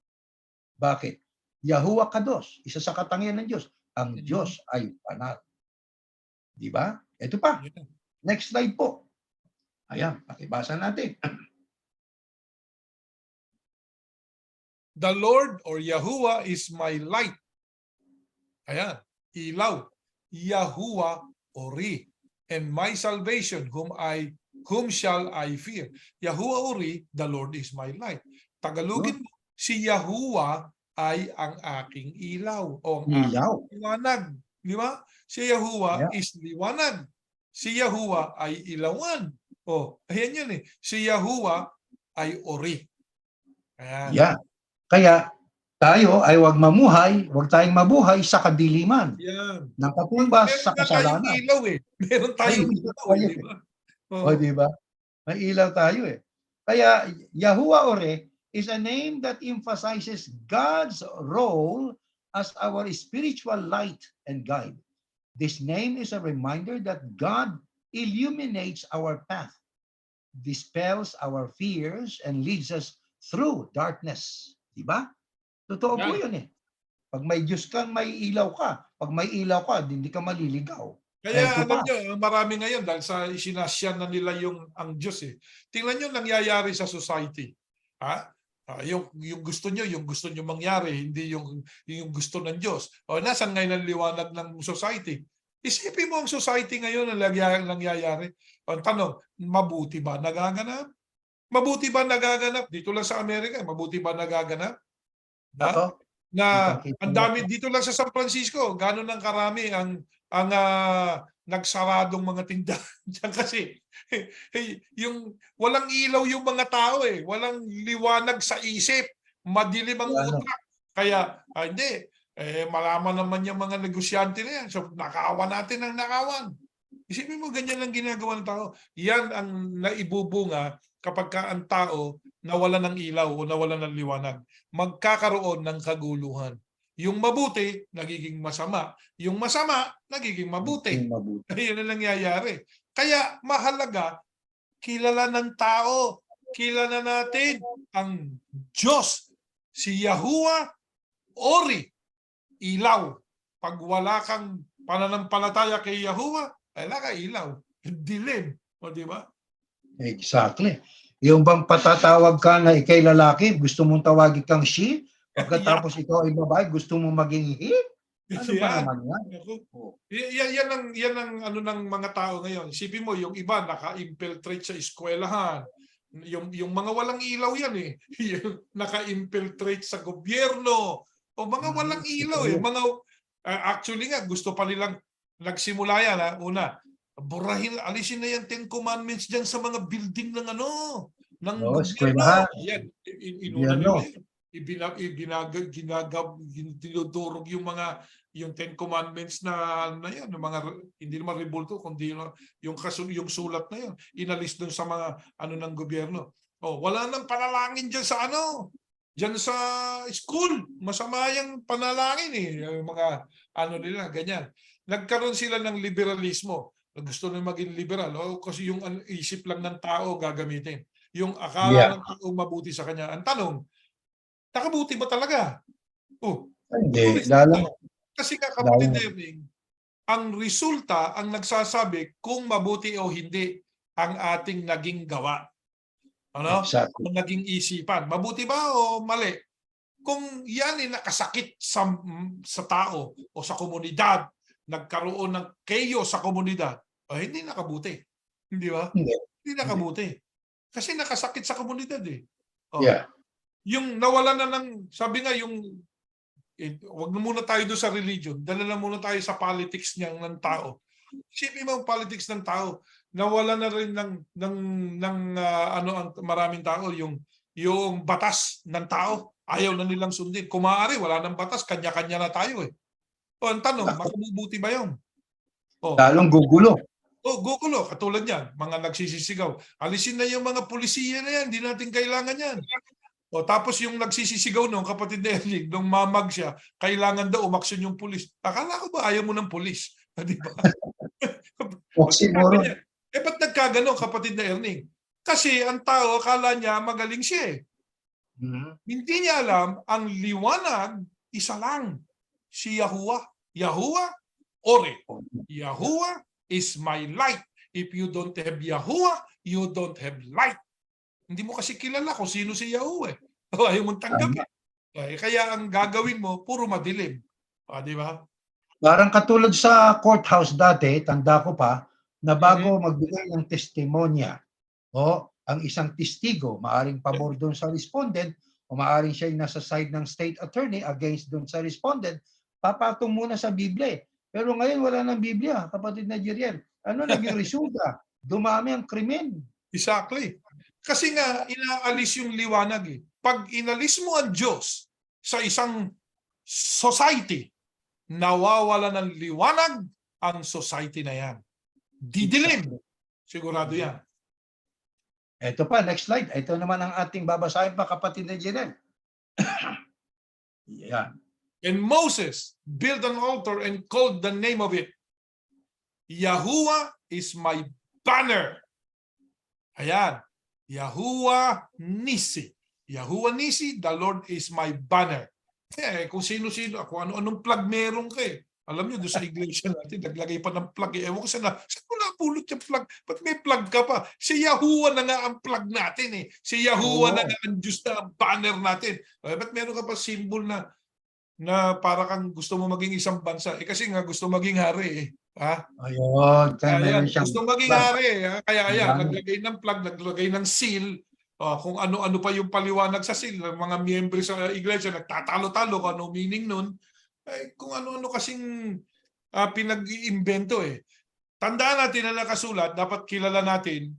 Bakit? Yahuwah Kadosh, isa sa katangian ng Diyos. Ang Diyos ay banal. Di ba? Ito pa. Next slide po. Ayan, pakibasa natin. The Lord or Yahuwah is my light. Ayan, ilaw. Yahuwah Ori. And my salvation, whom shall I fear? Yahuwah Ori, the Lord is my light. Tagalogin mo, si Yahuwah ay ang aking ilaw o ang aking liwanag. Di ba? Si Yahuwah is liwanag. Si Yahuwah ay ilawan. Ayan yun eh. Si Yahuwah ay Ori. Ayan. Yeah. Kaya tayo ay huwag tayong mabuhay sa kadiliman. Yan. Ng katumbas sa kasalanan. Meron tayong ilaw eh. Meron tayong ilaw, di ba? O di ba? May ilaw tayo eh. Kaya Yahuwah Ori is a name that emphasizes God's role as our spiritual light and guide. This name is a reminder that God illuminates our path, dispels our fears, and leads us through darkness. Diba? Totoo po yun eh. Pag may Diyos kang, may ilaw ka. Pag may ilaw ka, hindi ka maliligaw. Kaya alam nyo, marami ngayon dahil sa isinasyan na nila ang Diyos eh. Tingnan nyo nangyayari sa society. Ha? Yung gusto nyo mangyari, hindi yung gusto ng Diyos. Nasaan ngayon ang liwanag ng society? Isipin mo ang society ngayon na nangyayari. Ang tanong, mabuti ba nagaganap? Mabuti ba nagaganap? Dito lang sa Amerika, mabuti ba nagaganap? Ako, na Kitang-kita ang mo. dami dito lang sa San Francisco, gaano nang karami ang nagsaradong mga tindahan diyan kasi yung walang ilaw yung mga tao eh, walang liwanag sa isip, madilim ang Ano, utak. Kaya hindi malaman naman yung mga negosyante na yan. So nakawan natin ang nakawan. Isipin mo ganyan lang ginagawa ng tao. Yan ang naibubunga kapag ka ang tao nawalan ng ilaw o nawalan ng liwanag. Magkakaroon ng kaguluhan. Yung mabuti, nagiging masama. Yung masama, nagiging mabuti. yung mabuti. Yun ang nangyayari. Kaya mahalaga, kilala ng tao, kilala natin ang Diyos, si Yahuwah, Ori, ilaw. Pag wala kang pananampalataya kay Yahuwah, wala ka ilaw. Dilim. O di ba? Exactly. Yung bang patatawag ka na ikay lalaki, gusto mong tawagin kang she, pagkatapos ikaw ay babae, gusto mong maging he? Ano ba Yan. naman yan? Naku. Oh. Yan ang ano ng mga tao ngayon. Isipin mo, yung iba naka-infiltrate sa eskwelahan. Yung mga walang ilaw yan eh. Yung naka-infiltrate sa gobyerno. O mga walang ilaw eh. Mga, actually nga, gusto pa nilang nagsimula yan ha. Una, burahin, alisin na yan 10 commandments dyan sa mga building ng ano, ng gobyerno. Eskwelahan. Yan, inuna Gobyerno. nila yun. Dinudurog yung 10 commandments na yan, ng mga hindi naman rebulto kundi yung sulat na yun inalis doon sa mga ano ng gobyerno. Wala nang panalangin diyan sa ano, diyan sa school. Masama yung panalangin eh, yung mga ano nila ganyan. Nagkaroon sila ng liberalismo. Gusto nila maging liberal kasi yung isip lang ng tao gagamitin. Yung akala ng tao mabuti sa kanya. Ang tanong, nakabuti ba talaga? Hindi. Lalo, kasi kapatid Erning, ang resulta ang nagsasabi kung mabuti o hindi ang ating naging gawa. Ano? exactly. Ang naging isipan. Mabuti ba o mali? Kung yan ay nakasakit sa tao o sa komunidad, nagkaroon ng chaos sa komunidad, hindi nakabuti. Hindi ba? Hindi. Hindi nakabuti. Kasi nakasakit sa komunidad eh. Yeah. Yung nawala na ng, sabi nga yung wag na muna tayo doon sa religion, dala na muna tayo sa politics ng tao. Isipin mo ang politics ng tao, nawala na rin ng ano ang maraming tao yung batas ng tao, ayaw na nilang sundin. Kung maaari, wala nang batas, kanya-kanya na tayo eh. Ang tanong, makabubuti ba 'yon? Lalong gugulo. Gugulo, katulad yan, mga nagsisisigaw. Alisin na yung mga pulisiya na yan, hindi natin kailangan yan. Tapos yung nagsisisigaw nung kapatid na Erling, nung mamag siya, kailangan daw umaksyon yung pulis. Akala ko ba ayaw mo ng pulis? Di ba? Siguro. Ba't nagkaganon kapatid na Erling? Kasi ang tao, akala niya magaling siya eh. Hindi niya alam, ang liwanag, isa lang. Si Yahuwah. Yahuwah, Ori. Yahuwah is my light. If you don't have Yahuwah, you don't have light. Hindi mo kasi kilala kung sino si Yahuwah. Ayaw mong tanggapin. Kaya ang gagawin mo, puro madilim. Di ba? Parang katulad sa courthouse dati, tanda ko pa, na bago magbigay ng testimonya, ang isang testigo, maaring pabor doon sa respondent, o maaring siya nasa side ng state attorney against doon sa respondent, papatong muna sa Biblia. Pero ngayon wala ng Biblia, kapatid na Jeriel. Ano naging resulta? Dumami ang krimen. Exactly. Kasi nga, inaalis yung liwanag eh. Pag inalis mo ang Diyos sa isang society, nawawala ng liwanag ang society na yan. Didilim. Sigurado yan. Ito pa, next slide. Ito naman ang ating babasahin pa, kapatid na Jeriel. Yan. And Moses built an altar and called the name of it, Yahuwah is my banner. Ayan. Yahuwah Nisi. Yahuwah Nisi, the Lord is my banner. Kung sino-sino, kung ano-anong plug meron ka eh. Alam nyo, doon sa iglesia natin, naglagay pa ng plug eh. Ewan ko saan ko napulot yung plug? Ba't may plug ka pa? Si Yahuwah na nga ang plug natin eh. Si Yahuwah na nga ang Diyos na ang banner natin. Ba't meron ka pa symbol na para kang gusto mo maging isang bansa? Kasi nga gusto maging hari eh. Ayun. Ayan, gusto maging hari eh. Kaya ayan, naglagay ng plug, naglagay ng seal. kung ano-ano pa yung paliwanag sa seal, ng mga miyembro sa iglesia nagtatalo-talo kung ano meaning nun, kung ano-ano kasing pinag-iimbento eh. Tandaan natin na nakasulat, dapat kilala natin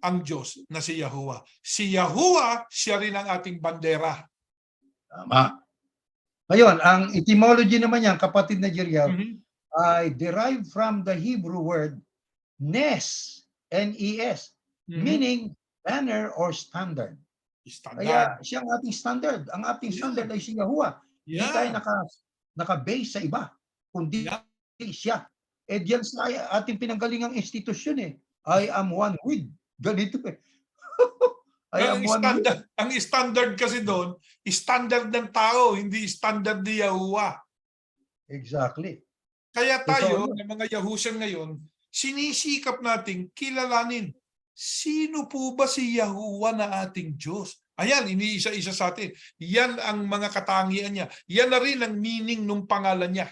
ang Diyos na si Yahuwah. Si Yahuwah, siya rin ang ating bandera. Tama. Ngayon, ang etymology naman yan, kapatid na Jeriel, Mhm. ay derived from the Hebrew word nes, N-E-S, Mhm. meaning banner or standard. Standard. Kaya siya ang ating standard. Ang ating Yeah. standard ay si Yahuwah. Hindi tayo Yeah. naka-base sa iba, kundi Yeah. siya. Diyan sa ating pinanggalingang institusyon eh. I am one with. Ganito eh. I am one with. Ang standard kasi doon, standard ng tao, hindi standard ni Yahuwah. Exactly. Kaya tayo, Totoo. ng mga Yahusyang ngayon, sinisikap nating kilalanin, sino po ba si Yahuwah na ating Diyos? Ayan, iniisa-isa sa atin. Yan ang mga katangian niya. Yan na rin ang meaning ng pangalan niya.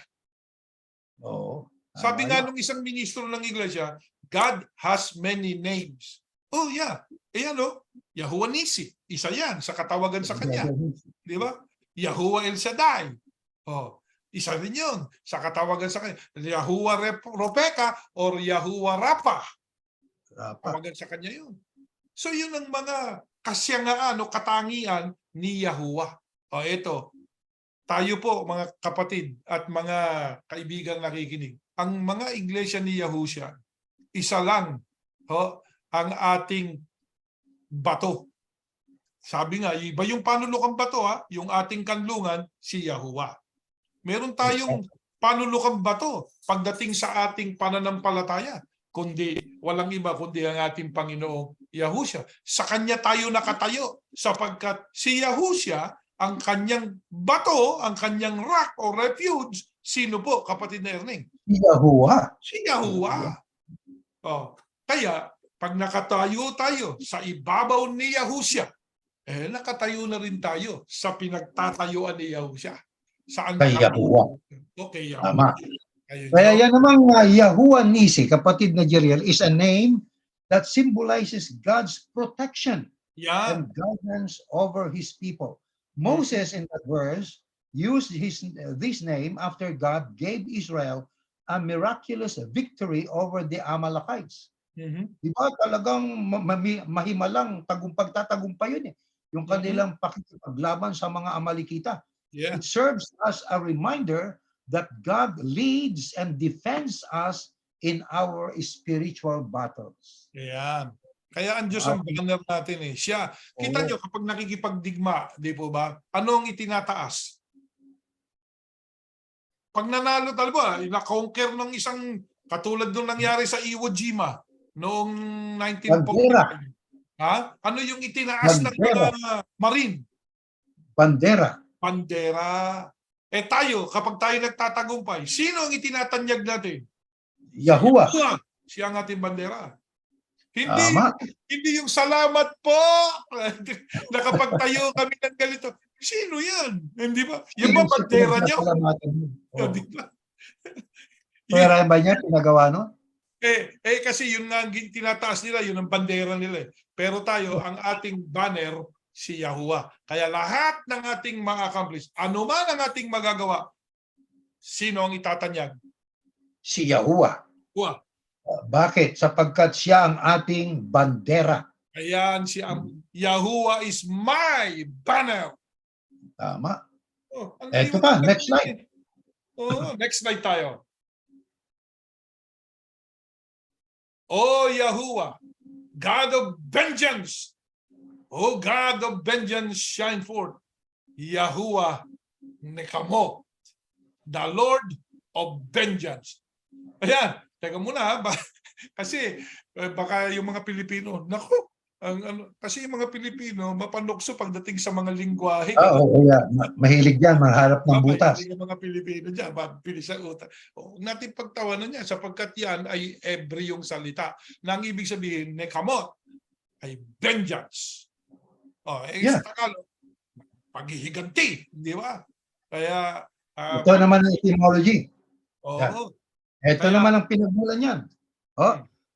Oo. Sabi Tama nga yan. nung isang ministro ng iglesia, God has many names. Oh yeah. Ayan o, Yahuwah Nisi. Isa yan sa katawagan sa kanya. Di ba? Yahuwah El Shaddai. Oh, isa rin yun sa katawagan sa kanya. Yahuwah Ropeka or Yahuwah Rapha. Tawagan sa kanya yun. So yun ang mga kasyangaan o katangian ni Yahuwah. O ito, tayo po mga kapatid at mga kaibigan nakikinig. Ang mga iglesia ni Yahusha, isa lang ang ating bato. Sabi nga, iba yung panulukang bato yung ating kanlungan, si Yahuwah. Meron tayong panulukang bato pagdating sa ating pananampalataya, kundi walang iba kundi ang ating Panginoong Yahusha. Sa kanya tayo nakatayo sapagkat si Yahusha ang kanyang bato, ang kanyang rock o refuge. Sino po, kapatid na Erning? Si Yahuwah. Si Yahuwah. Kaya, pag nakatayo tayo sa ibabaw ni Yahusha, nakatayo na rin tayo sa pinagtatayuan ni Yahusha. Saan Kay Yahuwah. Okay, Tama. Yahuwah. Kaya yan namang Yahuwah Nisi, kapatid na Jeriel, is a name that symbolizes God's protection and guidance over His people. Moses in that verse used this name after God gave Israel a miraculous victory over the Amalekites. Di ba talagang mahimalang pagtatagumpay yun eh. Yung kanilang pakikipaglaban sa mga Amalekita. Yeah. It serves as a reminder that God leads and defends us in our spiritual battles. Yan. Kaya ang Diyos ang banner natin eh. Siya. Kita nyo kapag nakikipagdigma, di po ba? Ano ang itinataas? Pag nanalo talaga, na-conquer ng isang katulad nung nangyari sa Iwo Jima noong 1945. Ano yung itinaas ng mga Marine? Bandera. Bandera. Tayo, kapag tayo nagtatagumpay, sino ang itinatanyag natin? Yahuwah. Siya ang ating bandera. Hindi yung salamat po. Nakapagtayo kami ng ganito. Sino yan? Hindi ba? Yung ba bandera niya? Di ba? Pera ba niya pinagawa no? Kasi yun nga ang tinataas nila, yun ang bandera nila. Pero tayo, ang ating banner, si Yahuwah. Kaya lahat ng ating ma-accomplish, ano man ang ating magagawa, sino ang itatanyag? Si Yahuwah. Bakit? Sapagkat siya ang ating bandera. Ayan, Yahuwah is my banner. Tama. Ito pa, next slide. Next slide tayo. Oh Yahuwah, God of vengeance. Oh God of vengeance, shine forth. Yahuwah Nekamo, the Lord of vengeance. Ayan, teka muna kasi baka yung mga Pilipino, naku, kasi yung mga Pilipino mapanukso pagdating sa mga lingwahe. Mahilig yan, maharap ng butas. Mahilig yung mga Pilipino dyan, mabilis sa utak. Natin pagtawanan niya sapagkat yan ay every yung salita. Na ang ibig sabihin, Nekamot, ay vengeance. Sa Tagalog, paghihiganti, di ba? Kaya ito naman ang etymology. Ito kaya, naman ang pinagmulan niyan.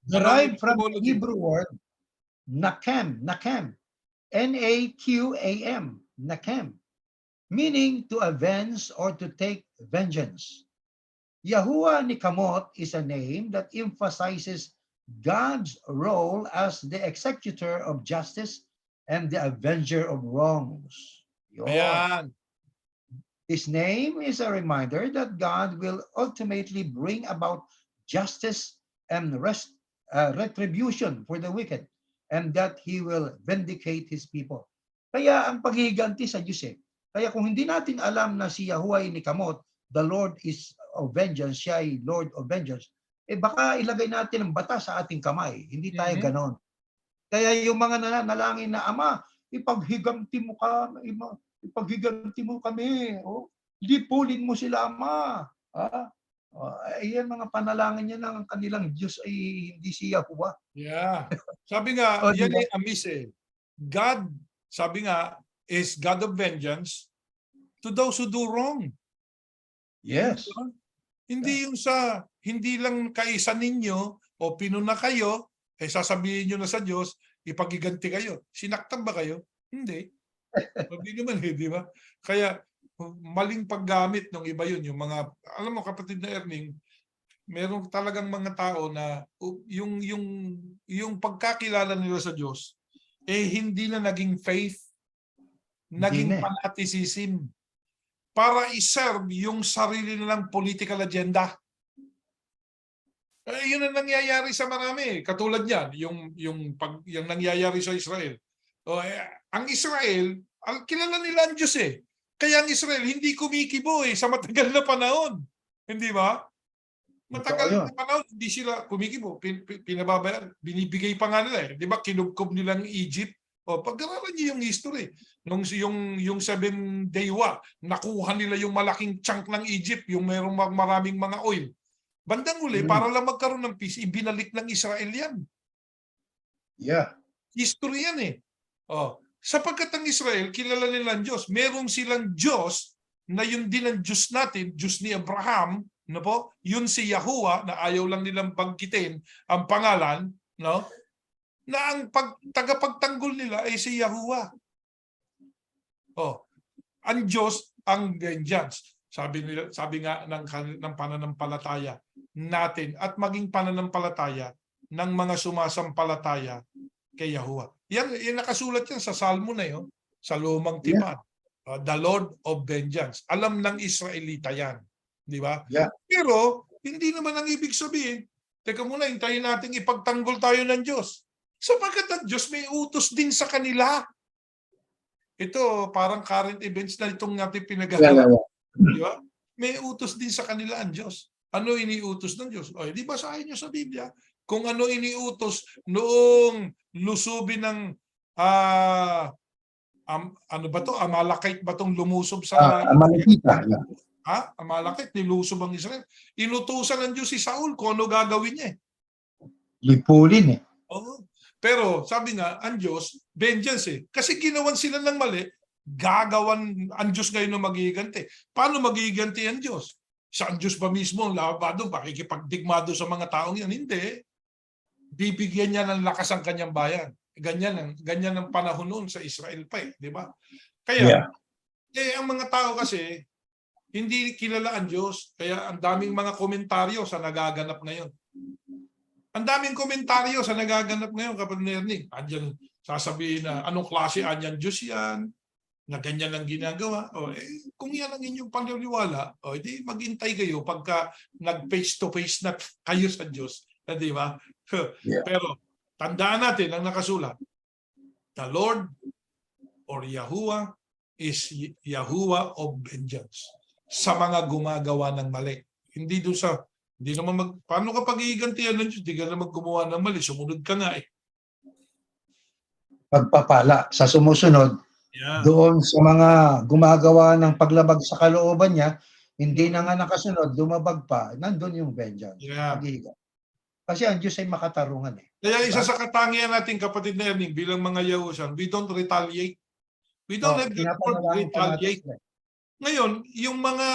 Derived from the Hebrew word nakem. Naqam, Nakem, meaning to avenge or to take vengeance. Yahuwah Nikamot is a name that emphasizes God's role as the executor of justice and the avenger of wrongs. Yun. Ayan. His name is a reminder that God will ultimately bring about justice and retribution for the wicked, and that He will vindicate His people. Kaya ang paghihiganti sa Diyos Kaya kung hindi natin alam na si Yahuwah Nikamot, the Lord is of vengeance, siya ay Lord of vengeance, baka ilagay natin ang batas sa ating kamay. Hindi tayo ganon. Kaya yung mga nanalangin na, Ama, ipaghiganti mo kami. Lipulin mo sila, Ama. Ayan mga panalangin niya ng kanilang Diyos ay hindi si Yahuwah. Yeah. Sabi nga, yan diba? ay amis God, sabi nga, is God of vengeance to those who do wrong. Yes. Diba? Hindi yung hindi lang kaisa ninyo o pinuna kayo, sasabihin nyo na sa Diyos, ipagiganti kayo. Sinaktan ba kayo? Hindi. Hindi naman di ba? Kaya maling paggamit ng iba yun. Yung mga, alam mo kapatid na Erning, meron talagang mga tao na yung pagkakilala nila sa Diyos, hindi na naging faith, naging fanaticism para iserve yung sarili nilang political agenda. Yun ang nangyayari sa marami. Katulad niyan, yung nangyayari sa Israel. Ang Israel, kilala nila ang Diyos Kaya ang Israel hindi kumikibo sa matagal na panahon. Hindi ba? Matagal na panahon, hindi sila kumikibo. Pinababayaan. Binibigay pa nga nila Di ba? Kinubkob nilang Egypt. Pag-aralan niyo yung history. Yung 7-day war, nakuha nila yung malaking chunk ng Egypt, yung merong maraming mga oil. Bandang uli, para lang magkaroon ng peace, ibinalik ng Israel yan. Yeah. History yan sapagkat ang Israel, kilala nila ang Diyos. Meron silang Diyos na yun din ang Diyos natin, Diyos ni Abraham, yun si Yahuwah, na ayaw lang nilang banggitin ang pangalan, na ang tagapagtanggol nila ay si Yahuwah. Ang Diyos ang vengeance. Sabi nga ng pananampalataya natin at maging pananampalataya ng mga sumasampalataya kay Yahuwah. Yan nakasulat yan sa Salmo na yun, sa Lumang Tipan. The Lord of Vengeance. Alam ng Israelita yan. Di ba? Yeah. Pero, hindi naman ang ibig sabihin, teka muna, hintayin natin ipagtanggol tayo ng Diyos. Sapagkat ang Diyos may utos din sa kanila. Ito, parang current events na itong natin pinag-aaralan. Di ba? May utos din sa kanila ang Diyos. Ano iniutos ng Diyos? Di basahin nyo sa Biblia kung ano iniutos noong lusubin ng ano ba to? Amalekite ba tong lumusob sa Amalekita. Amalekite, nilusob ang Israel. Inutusan ng Diyos si Saul kung ano gagawin niya. Lipulin Pero sabi nga, ang Diyos, vengeance Kasi ginawan sila ng mali, gagawan ang Diyos ngayon na magiganti. Paano magiganti ang Diyos? Sa ang Diyos ba mismo ang labado, pakikipagdigmado sa mga taong yan? Hindi. Bibigyan niya ng lakas ang kanyang bayan. Ganyan ang panahon noon sa Israel pa di ba? Kaya, ang mga tao kasi, hindi kilala ang Diyos. Kaya ang daming mga komentaryo sa nagaganap ngayon. Ang daming komentaryo sa nagaganap ngayon, kapag narinig, andyan sasabihin na anong klase anyan Diyos yan, na ganyan ang ginagawa. Kung yan ang inyong paniniwala, di maghintay kayo pagka nag-face-to-face na kayo sa Diyos. Di ba? Pero tandaan natin ang nakasulat. The Lord or Yahuwah is Yahuwah of vengeance sa mga gumagawa ng mali. Hindi doon sa paano ka pag-iigantihan ng Diyos? Hindi ka naman gumawa ng mali. Sumunod ka nga Pagpapala sa sumusunod, doon sa mga gumagawa ng paglabag sa kalooban niya, hindi na nga nakasunod, lumabag pa, nandun yung vengeance. Kasi ang Diyos ay makatarungan Kaya isa sa katangian natin, kapatid na Erning, bilang mga Yahusan, we don't retaliate. We don't have the word retaliate. Ngayon, yung mga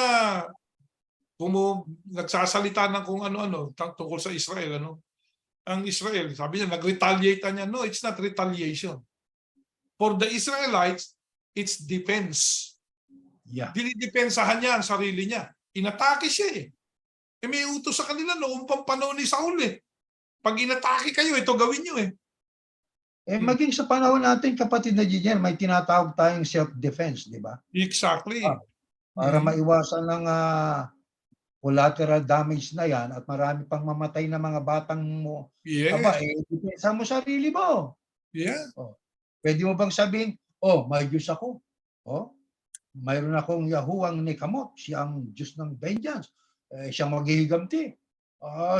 nagsasalita ng kung ano-ano tungkol sa Israel, ang Israel, sabi niya, nag-retaliate niya. No, it's not retaliation. For the Israelites, it's defense. Yeah. Dinidepensahan niya ang sarili niya. Inatake siya eh. May utos sa kanila noong panahon ni Saul eh. Pag inatake kayo, ito gawin niyo eh. Maging sa panahon natin, kapatid na Giniel, may tinatawag tayong self-defense, di ba? Exactly. Para maiwasan ng collateral damage na yan at marami pang mamatay na mga batang mo. Yes. Aba, depensa mo sarili mo. Yeah. Pwede mo bang sabihin, may Diyos ako. Mayroon akong Yahuwang Nikamot, siyang Diyos ng vengeance. Siyang maghihiganti.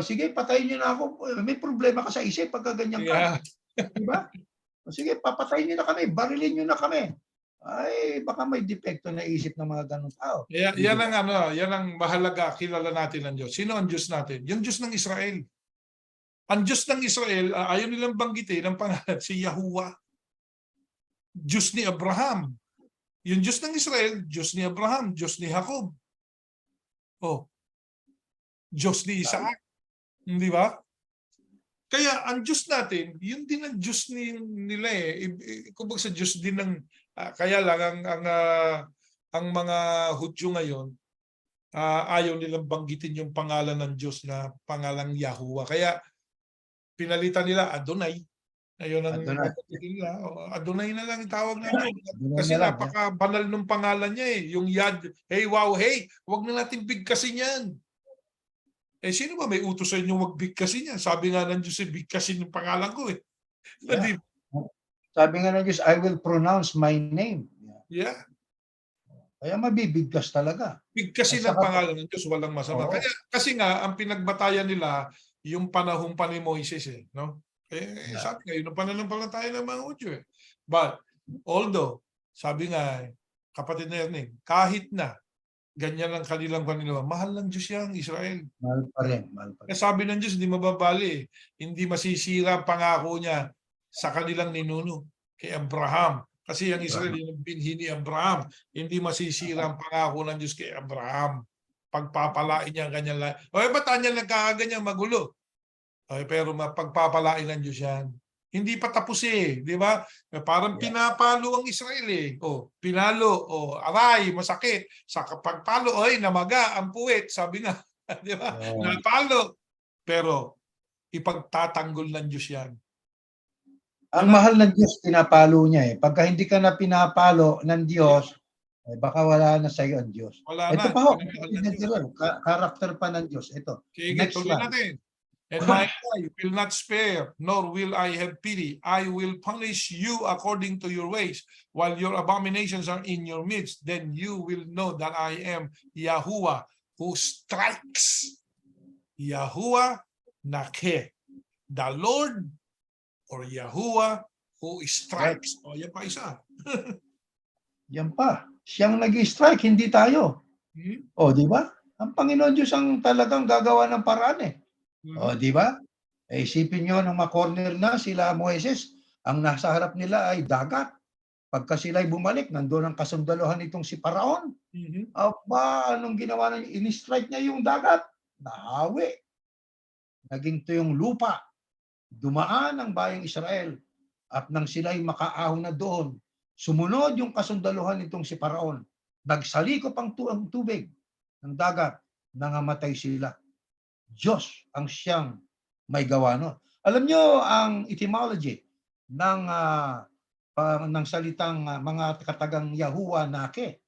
Sige, patayin niyo na ako. May problema ka sa isip pagka ganyan ka. Yeah. Diba? Sige, papatayin niyo na kami. Barilin niyo na kami. Ay, baka may depekto na isip ng mga ganun tao. Yan ang mahalaga, kilala natin ang Diyos. Sino ang Diyos natin? Yung Diyos ng Israel. Ang Diyos ng Israel, ayaw nilang banggitin ang pangalan, si Yahuwah. Diyos ni Abraham. Yung Diyos ng Israel, Diyos ni Abraham, Diyos ni Jacob. Diyos ni Isaac. Di ba? Kaya ang Diyos natin, yun din ang Diyos nila eh. Kumbaga sa Diyos din ng kaya lang ang mga Hudyo ngayon ayaw nilang banggitin yung pangalan ng Diyos na pangalang Yahuwah. Kaya pinalitan nila Adonai. Ayun ang nila. Adonai na lang itawag natin. Kasi napaka-banal ng pangalan niya eh. Yung Yad, hey, wow, hey, huwag na natin bigkasin yan. Sino ba may utos sa inyo wag bigkasin yan? Sabi nga ng Diyos, bigkasin yung pangalan ko eh. Yeah. Sabi nga ng Diyos, I will pronounce my name. Yeah. Kaya mabibigkas talaga. Bigkasin ang pangalan ng Diyos, walang masama. Kaya, kasi nga, ang pinagbatayan nila, yung panahon pa ni Moises eh. No? Sabi nga, yun ang pananampalataya ng mga Hudyo eh. But, although, sabi nga, kapatid na Erning, kahit na, ganyan ang kanilang paniniwala, mahal ng Diyos yang Israel. Mahal pa rin. Kaya sabi ng Diyos, hindi mababali. Hindi masisira ang pangako niya sa kanilang ninuno kay Abraham. Kasi ang Israel, yung binhi ni Abraham, hindi masisira ang pangako ng Diyos kay Abraham. Pagpapalain niya ang kanyang lahat. Ba't niya nagkakaganyan magulo? Pero pagpapalain ng Diyos yan. Hindi pa tapos eh, di ba? Parang pinapalo ang Israel eh. Pinalo, aray, masakit. Sa pagpalo, namaga ang puwet, sabi nga, di ba? Napalo. Pero ipagtatanggol ng Diyos yan. Ang mahal ng Diyos, pinapalo niya eh. Pagka hindi ka na pinapalo ng Diyos, baka wala na sa iyo ang Diyos. Ito pa ho, karakter pa ng Diyos. Ito, next slide. And my eye will not spare, nor will I have pity. I will punish you according to your ways, while your abominations are in your midst. Then you will know that I am Yahuwah, who strikes. Yahuwah Nakeh. The Lord, or Yahuwah, who strikes. Yan pa isa. Yan pa. Siyang nag-strike, hindi tayo. Di ba? Ang Panginoon Diyos ang talagang gagawa ng paraan eh. Di ba? Isipin nyo nung ma-corner na sila Moises, ang nasa harap nila ay dagat. Pagka sila'y bumalik, nandoon ang kasundaluhan nitong si Paraon. Aba, anong ginawa niya? In-strike niya yung dagat. Nahawi. Naging to yung lupa. Dumaan ang bayang Israel. At nang sila'y makaahon na doon, sumunod yung kasundaluhan nitong si Paraon. Nagsalikop ang tubig ng dagat. Nangamatay sila. Diyos ang siyang may gawa no. Alam nyo ang etymology ng salitang mga katagang Yahuwah Nakeh,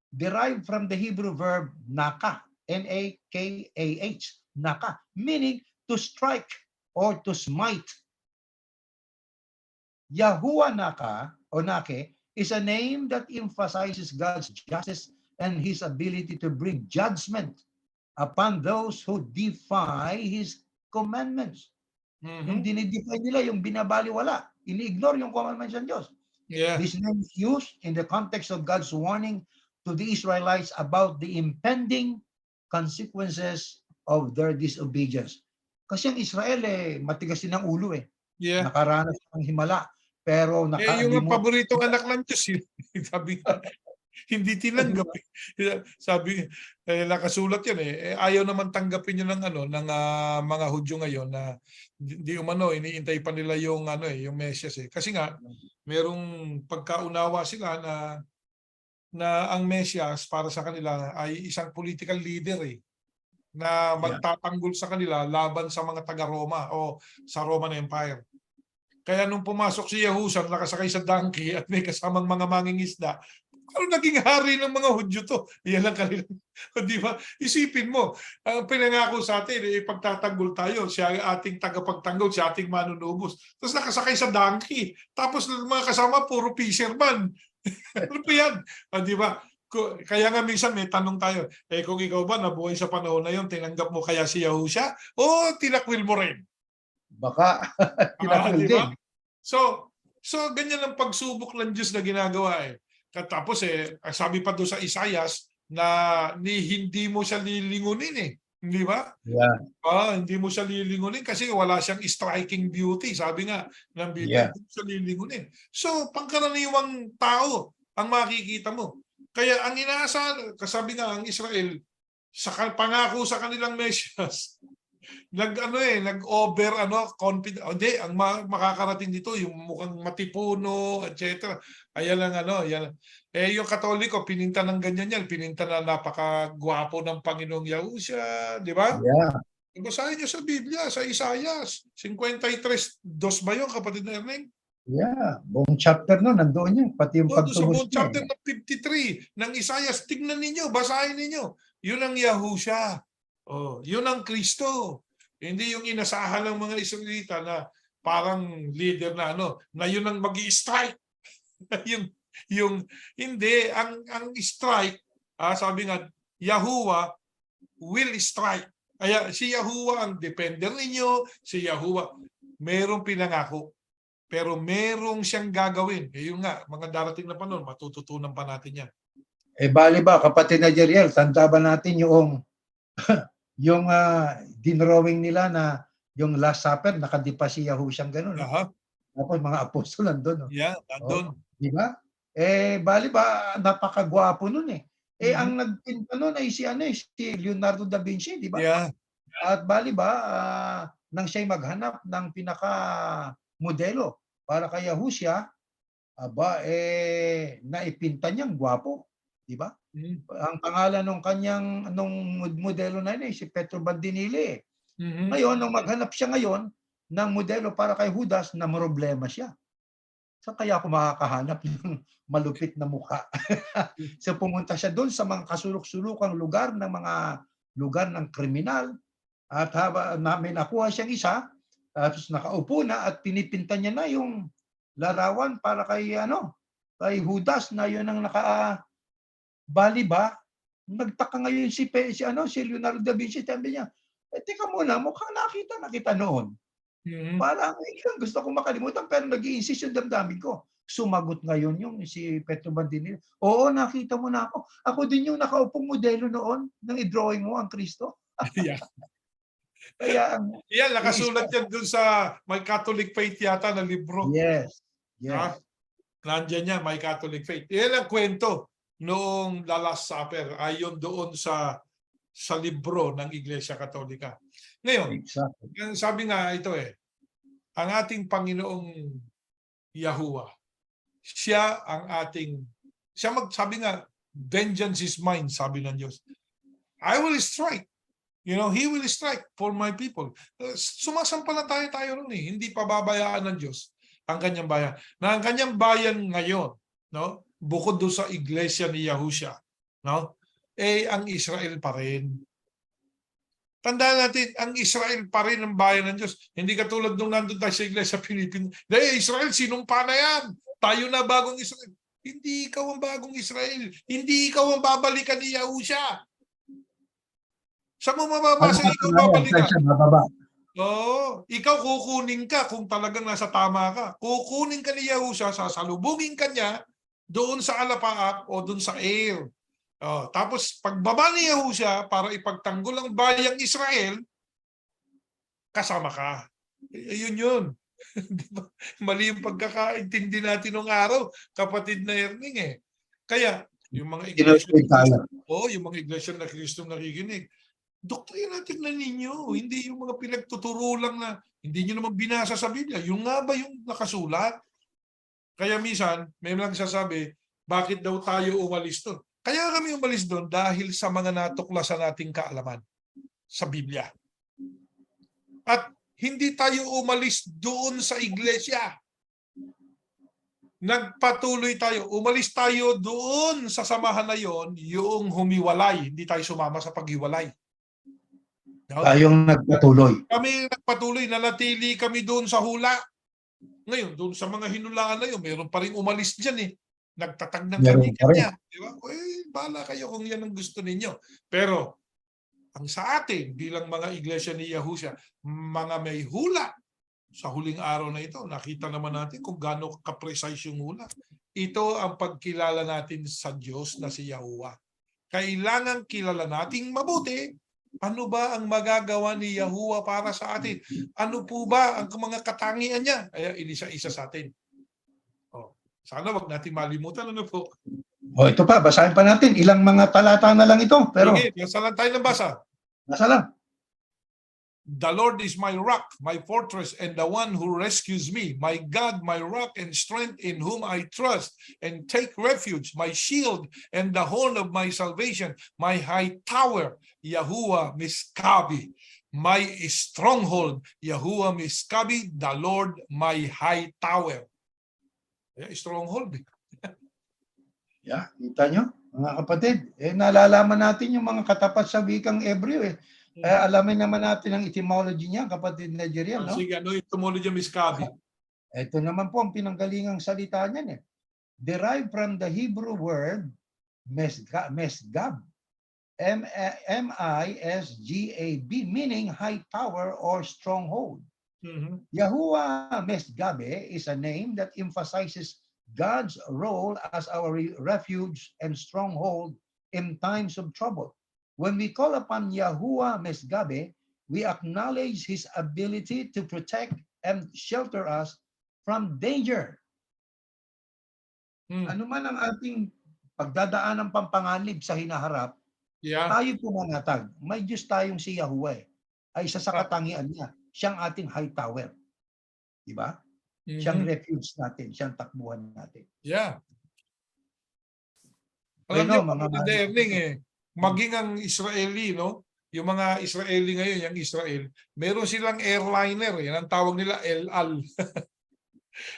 derived from the Hebrew verb naka, N-A-K-A-H, naka, meaning to strike or to smite. Yahuwah Naka or Nakeh is a name that emphasizes God's justice and His ability to bring judgment upon those who defy His commandments. Yung dinidefy nila, yung binabaliwala, ini-ignore yung commandments ng Diyos. This name is used in the context of God's warning to the Israelites about the impending consequences of their disobedience. Kasi ang Israel matigas din ang ulo eh. Nakaranas ng himala. Pero yung paboritong anak ng Diyos, sabi Hindi Oh, di tinanggap, ba? eh. Sabi, nakasulat 'yan, eh. Ayaw naman tanggapin 'yun ng ano, ng, mga Hudyo ngayon na di umano iniintay pa nila yung ano, yung Mesyas, eh. Kasi nga merong pagkaunawa sila na ang Mesyas para sa kanila ay isang political leader, eh, na Yeah. magtatanggol sa kanila laban sa mga taga-Roma o sa Roman Empire. Kaya nung pumasok si Yahusha nakasakay sa donkey at may kasamang mga mangingisda, ano naging hari ng mga Hudyo 'to? Yan ang kanilang di ba? Isipin mo, ang pinangako sa atin, ipagtatanggol tayo, siya ang ating tagapagtanggol, siya ating manunubos. Tapos nakasakay sa donkey, tapos mga kasama puro fisherman. Ano ba yan? Di ba? Kaya nga minsan may tanong tayo, kung ikaw ba nabuhay sa panahon na yun, tinanggap mo kaya si Yahusha o tinakwil mo rin? Baka tinakwil Di din. ba? So ganyan ang pagsubok ng Diyos na ginagawa, eh. Tapos, sabi pa doon sa Isaias na hindi mo siya lilingunin, eh. Di ba? Yeah. Hindi mo siya lilingunin kasi wala siyang striking beauty. Sabi nga ng Biblia, Yeah. hindi mo siya lilingunin. So, pangkaraniwang tao ang makikita mo. Kaya ang inaasahan, kasabi nga ang Israel, pangako sa kanilang Mesyas, nag-over confident. Hindi, ang makakarating dito yung mukhang matipuno, etc. Ayan lang yan. Yung Katoliko pininta ng ganyan yan, pininta na napakagwapo ng Panginoong Yahusha, di ba? Yeah. Basahin niyo sa Biblia, sa Isaias 53:2 ba yun, kapatid na Erning? Yeah. Buong chapter no, nandoon yan. Pati yung Doon sa pagtubos buong niya. chapter ng 53 ng Isaias, tignan ninyo, basahin ninyo. Yun ang Yahusha. Yun ang Kristo. Hindi yung inasahan ng mga Israelita na parang leader na na yun ang magi-strike. yung hindi ang strike, sabi nga Yahuwah will strike. Kaya si Yahuwah ang defender ninyo, si Yahuwah merong pinangako. Pero merong siyang gagawin. Yung nga, mga darating na panahon, matututunan pa natin yan. Bali ba, kapatid na Jeriel, tanda ba natin yung yung dinrawing nila na yung Last Supper, nakadipa si Yahushua gano'n, no? Tapos mga apostol nandun, no? Yeah, Oh, nandun. di ba? Bali ba, napakagwapo nun, eh. Mhm. Ang nagpinta nun ay si Leonardo da Vinci, di ba? Yeah. At bali ba, nang siya'y maghanap ng pinaka modelo para kay Yahushua, naipinta niyang gwapo, di ba? Mhm. Ang pangalan nung modelo na yun, si Petro Bandinili. Mhm. Ngayon, nung maghanap siya ngayon ng modelo para kay Judas, na problema siya. So kaya ako makakahanap ng malupit na mukha. So pumunta siya doon sa mga kasulok-sulukang lugar ng kriminal, at may nakuha siyang isa, tapos nakaupo na at pinipinta niya na yung larawan para kay Judas, na yun ang bali ba, nagtaka ngayon si Leonardo da Vinci, sabi niya, teka muna, mukhang nakita na kita noon. Mhm. Parang gusto kong makalimutan, pero nag-i-insist yung damdamin ko. Sumagot ngayon yung si Petro Bandinil, oo, nakita mo na ako. Ako din yung nakaupong modelo noon nang i-drawing mo ang Kristo. Yeah. Kaya Yan, iisa, nakasulat yan dun sa My Catholic Faith yata na libro. yes, Ha? yes. Nandiyan yan, My Catholic Faith. Yan ang kwento noong The Last Supper, ayon doon sa libro ng Iglesia Katolika. Ngayon, Exactly. sabi nga ito, ang ating Panginoong Yahuwah, sabi nga, vengeance is mine, sabi ng Diyos. I will strike. He will strike for my people. Sumasampalataya tayo ron, hindi pababayaan ng Diyos ang kanyang bayan. Na ang kanyang bayan ngayon, bukod doon sa iglesia ni Yahusha, ang Israel pa rin. Tandaan natin, ang Israel pa rin ang bayan ng Diyos. Hindi katulad nung nandun tayo sa iglesia Pilipinas. Israel, sinumpa na yan. Tayo na bagong Israel. Hindi ikaw ang bagong Israel. Hindi ikaw ang babalikan ni Yahusha. Saan mo mababasa ikaw babalikan? Ikaw kukunin ka kung talagang nasa tama ka. Kukunin ka ni Yahusha, sasalubungin ka niya doon sa alapaap o doon sa air. Tapos pagbaba ni Yahusha para ipagtanggol ang bayang Israel, kasama ka. Yun. Mali yung pagkakaintindi natin ng araw, kapatid na Erning. Kaya Yung mga iglesia Tinutuloy ng tayo. Kristo, yung mga iglesia ng Kristo nakikinig. Doktrina tingnan ninyo, hindi yung mga pinagtuturo lang na hindi nyo naman binasa sa Biblia. Yung nga ba yung nakasulat? Kaya minsan, may mga nagsasabi, bakit daw tayo umalis doon? Kaya kami umalis doon dahil sa mga natuklasan nating kaalaman sa Biblia. At hindi tayo umalis doon sa iglesia. Nagpatuloy tayo. Umalis tayo doon sa samahan na yon, yung humiwalay. Hindi tayo sumama sa paghiwalay. No? Tayong nagpatuloy. Kami nagpatuloy, nanatili kami doon sa hula. Ngayon, doon sa mga hinulaan na yun, mayroon pa rin umalis dyan eh. Nagtatag ng Meron pa rin. kanya-kanya. Di ba? Bahala kayo kung yan ang gusto ninyo. Pero, ang sa atin, bilang mga iglesia ni Yahusha, mga may hula sa huling araw na ito, nakita naman natin kung gaano ka-precise yung hula. Ito ang pagkilala natin sa Diyos na si Yahuwah. Kailangan kilala nating mabuti. Ano ba ang magagawa ni Yahuwah para sa atin? Ano po ba ang mga katangian niya? Kaya inisa-isa sa atin. Sana wag natin malimutan. Ano po? Ito pa, basahin pa natin. Ilang mga talata na lang ito. Pero, Sige, nasa lang tayo ng basa. nasa lang. The Lord is my rock, my fortress, and the one who rescues me. My God, my rock and strength in whom I trust and take refuge. My shield and the horn of my salvation. My high tower, Yahuwah Miskabi. My stronghold, Yahuwah Miskabi, the Lord my high tower. Stronghold. Yeah, kita nyo, mga kapatid. Nalalaman natin yung mga katapat sa wikang Hebreo eh. Kaya alamin naman natin ang etymology niya, kapatid na Jeriel, no? Sige, ano yung etymology of Miskabi? Ito naman po ang pinanggalingang salita niyan eh. Derived from the Hebrew word mesgab. M-I-S-G-A-B, meaning high tower or stronghold. Yahuwah Mesgabe is a name that emphasizes God's role as our refuge and stronghold in times of trouble. When we call upon Yahuwah Mesgabe, we acknowledge His ability to protect and shelter us from danger. Ano man ang ating pagdadaan ng pampanganib sa hinaharap, tayo pumanatag. May Diyos tayong si Yahuwah ay isa sa katangian niya. Siyang ating high tower. Diba? Siyang refuge natin. Siyang takbuhan natin. Yeah. Alam niyo, mga Erning maging ang Israeli, no? Yung mga Israeli ngayon, yung Israel, meron silang airliner, yan ang tawag nila El Al.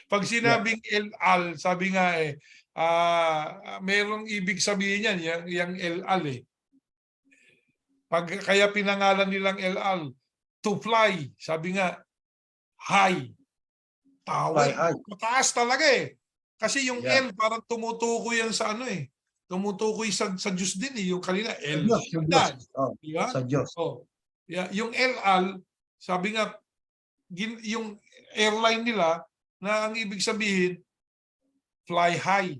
Pag sinabing El Al, sabi nga merong ibig sabihin yan, yung El Al eh. Kaya pinangalan nilang El Al, to fly, sabi nga, high, tower, mataas talaga eh. Kasi yung L parang tumutukoy yan sa ano eh. Tumutukoy sa Diyos din eh. Yung kanina, El Shaddai. Diba? Sa Diyos. Yung El Al, sabi nga, yung airline nila, na ang ibig sabihin, fly high,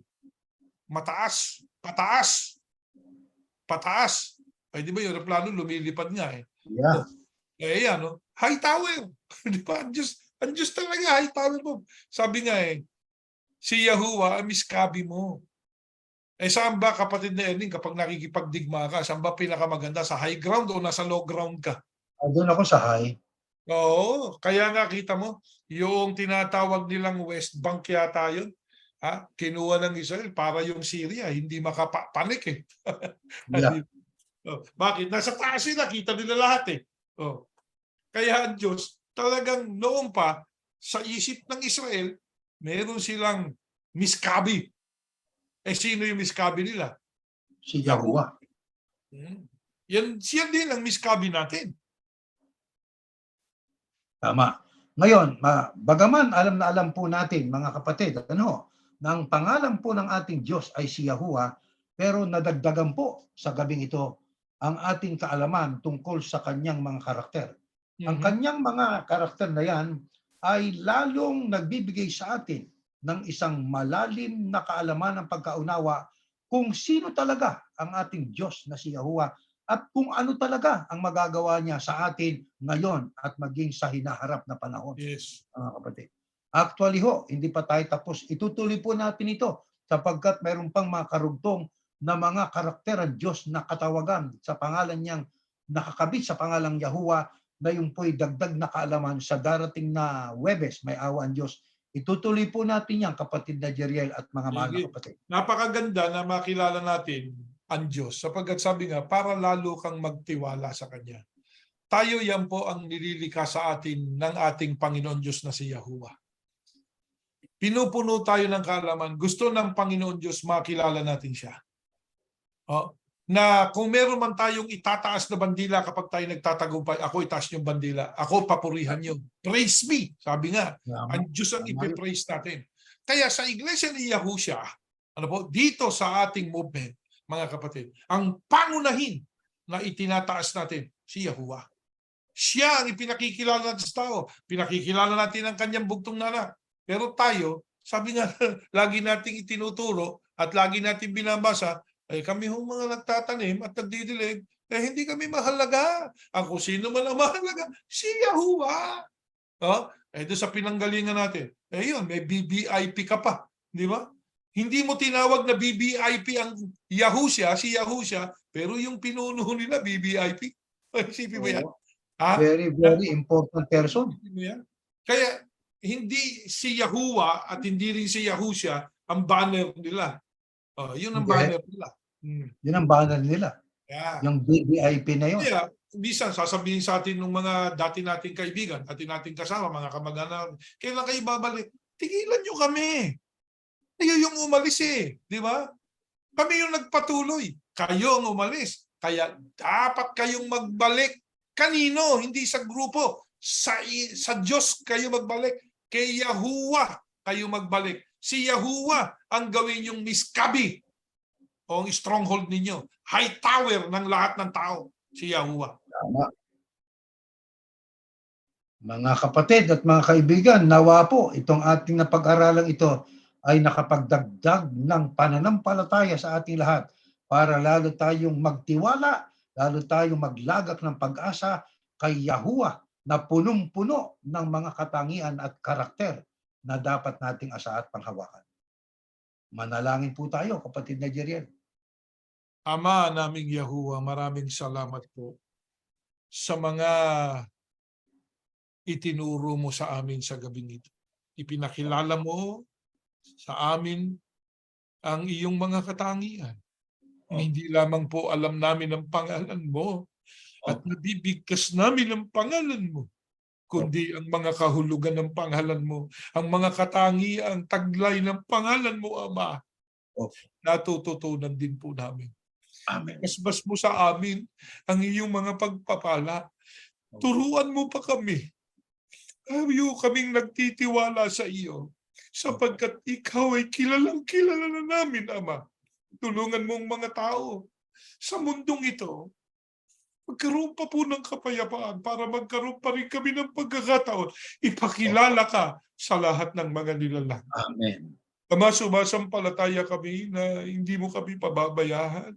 mataas, pataas, pataas. Ay di ba yung aeroplano lumilipad nga eh. Yeah. Yan, no? High tower. Di ba? Ang Diyos talaga, high tower mo. Sabi nga si Yahuwah, miskabi mo. Saan ba, kapatid na Erning, kapag nakikipagdigma ka, saan ba pinakamaganda? Sa high ground o nasa low ground ka? Doon ako sa high. Oo, kaya nga kita mo, yung tinatawag nilang West Bank yata yun, kinuha ng Israel para yung Syria, hindi makapanik eh. Yeah. Bakit? Nasa taas sila, kita nila lahat eh. Kaya ang Diyos, talagang noon pa, sa isip ng Israel, meron silang miskabi. Sino yung miskabi nila? Si Yahuwah. Siya din ang miskabi natin. Tama. Ngayon, bagaman alam na alam po natin, mga kapatid, na ang pangalan po ng ating Diyos ay si Yahuwah, pero nadagdagan po sa gabing ito ang ating kaalaman tungkol sa kanyang mga karakter. Ang kanyang mga karakter na yan ay lalong nagbibigay sa atin ng isang malalim na kaalaman ng pagkaunawa kung sino talaga ang ating Diyos na si Yahuwah at kung ano talaga ang magagawa niya sa atin ngayon at maging sa hinaharap na panahon. Yes. Mga kapatid. Actually hindi pa tayo tapos. Itutuloy po natin ito sapagkat mayroon pang mga karugtong na mga karakter ang Diyos na katawagan sa pangalan niyang nakakabit sa pangalang Yahuwah, na yung po'y dagdag na kaalaman sa darating na Huwebes, may awa ang Diyos. Itutuloy po natin yan, kapatid na Jeriel at mga mahal na Sige. kapatid. Napakaganda na makilala natin ang Diyos sapagkat sabi nga, para lalo kang magtiwala sa Kanya. Tayo yan po ang nililikha sa atin ng ating Panginoon Diyos na si Yahuwah. Pinupuno tayo ng kaalaman. Gusto ng Panginoon Diyos makilala natin siya. Oh, na kung meron man tayong itataas na bandila kapag tayo nagtatagumpay, ako itaas yung bandila. Ako papurihan nyo. Praise me. Sabi nga, ang Diyos ang ipipraise natin. Kaya sa iglesia ni Yahushua, dito sa ating movement, mga kapatid, ang pangunahin na itinataas natin, si Yahuwah. Siya ang ipinakikilala natin sa tao. Pinakikilala natin ang kanyang bugtong na anak. Pero tayo, sabi nga, lagi nating itinuturo at lagi nating binabasa, kami hong mga nagtatanim at nagdidilig, hindi kami mahalaga. Ang kung sino man ang mahalaga, si Yahuwah. Doon sa pinanggalingan natin, yun, may BBIP ka pa. Di ba? Hindi mo tinawag na BBIP ang Yahushua, si Yahushua, pero yung pinuno nila BBIP. Isipin mo yan. Very, very important person. Kaya hindi si Yahuwah at hindi rin si Yahushua ang banner nila. Yun ang banner nila. Yun ang banner nila. Yeah. Yung BBIP na yun. Kaya, bisan sasabihin sa atin ng mga dati nating kaibigan, dati nating kasama, mga kamag-anak, kailan kayo babalik? Tigilan nyo kami. Kayo yung umalis Di ba? Kami yung nagpatuloy. Kayo ang umalis. Kaya dapat kayong magbalik. Kanino? Hindi sa grupo. Sa Diyos kayo magbalik. Kay Yahuwah kayo magbalik. Si Yahuwah ang gawin yung miskabi o ang stronghold ninyo. High tower ng lahat ng tao. Si Yahuwah. Tama. Mga kapatid at mga kaibigan, nawa po itong ating napag-aralang ito ay nakapagdagdag ng pananampalataya sa ating lahat para lalo tayong magtiwala, lalo tayong maglagak ng pag-asa kay Yahuwah na punong-puno ng mga katangian at karakter na dapat nating asa at panghawakan. Manalangin po tayo, kapatid na Jeriel. Ama naming Yahuwah, maraming salamat po sa mga itinuro mo sa amin sa gabing ito. Ipinakilala mo sa amin ang iyong mga katangian. Hindi lamang po alam namin ang pangalan mo at nabibigkas namin ang pangalan mo, kundi ang mga kahulugan ng pangalan mo, ang mga katangian, taglay ng pangalan mo, Ama, natututunan din po namin. Amen. Basbas mo sa amin ang iyong mga pagpapala. Turuan mo pa kami. Ayaw kaming nagtitiwala sa iyo sapagkat ikaw ay kilalang-kilala na namin, Ama. Tulungan mo ang mga tao sa mundong ito. Magkaroon pa po ng kapayapaan para magkaroon pa rin kami ng pagkakataon. Ipakilala ka sa lahat ng mga nilalang. Amen. Ama, sumasampalataya kami na hindi mo kami pababayaan.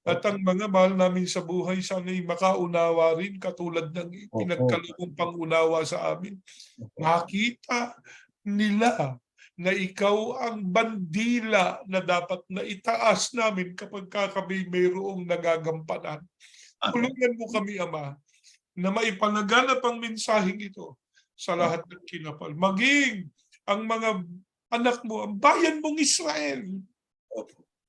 At ang mga mahal namin sa buhay, sana'y makaunawa rin katulad ng pinagkaloob pangunawa sa amin. Makita nila na ikaw ang bandila na dapat na itaas namin kapag kami mayroong nagagampanan. Tulungan mo kami, Ama, na maipalaganap ang mensaheng ito sa lahat ng kinapal. Maging ang mga anak mo, ang bayan mong Israel,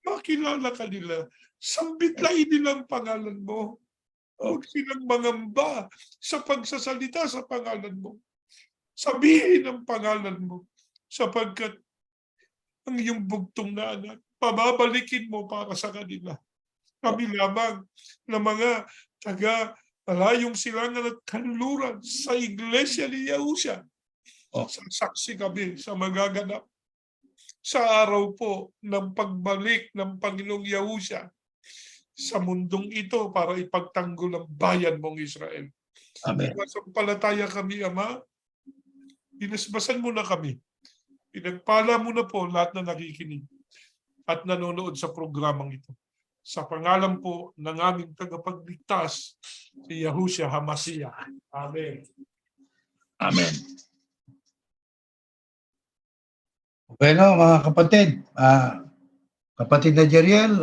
makilala ka nila. Sambitlain nilang pangalan mo. Huwag silang mangamba sa pagsasalita sa pangalan mo. Sabihin ang pangalan mo sapagkat ang iyong bugtong na anak, pababalikin mo para sa kanila. Kami lamang na mga taga-malayong silangan at kanluran sa iglesia ni Yahushua. Sasaksi kami sa magaganap sa araw po ng pagbalik ng Panginoong Yahushua sa mundong ito para ipagtanggol ang bayan mong Israel. Amen. Sampalataya kami, Ama. Binasbasan mo na kami. Pinagpala mo na po lahat na nakikinig at nanonood sa programang ito. Sa pangalan po ng aming tagapagligtas, si Yahushua HaMashiach. Amen. Amen. Bueno, mga kapatid, Kapatid na Jeriel,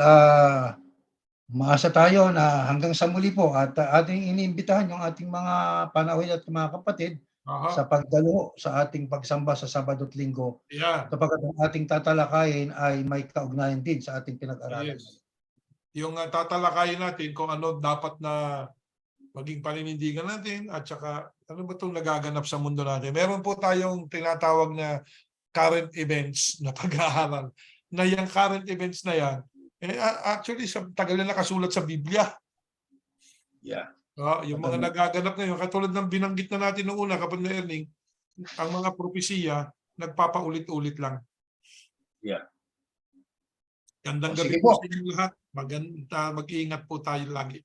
maasa tayo na hanggang sa muli po at ating iniimbitahan yung ating mga panauhin at mga kapatid Aha. sa pagdalo sa ating pagsamba sa Sabado at Linggo Yan. sapagkat ang ating tatalakayin ay may kaugnayan din sa ating pinag-aralan. Yes. Yung tatalakayin natin kung ano dapat na maging paninindigan natin at saka ano ba itong nagaganap sa mundo natin. Meron po tayong tinatawag na current events na pag-aaral. Na yung current events na yan, actually sa tagal na nakasulat sa Biblia. Yeah. Yung mga nagaganap ngayon, katulad ng binanggit na natin noong una, kapag na Erning, ang mga propesiya, nagpapaulit-ulit lang. Yeah. Gandang Sige gabi po po. sa inyo lahat. Mag-iingat po tayo lagi.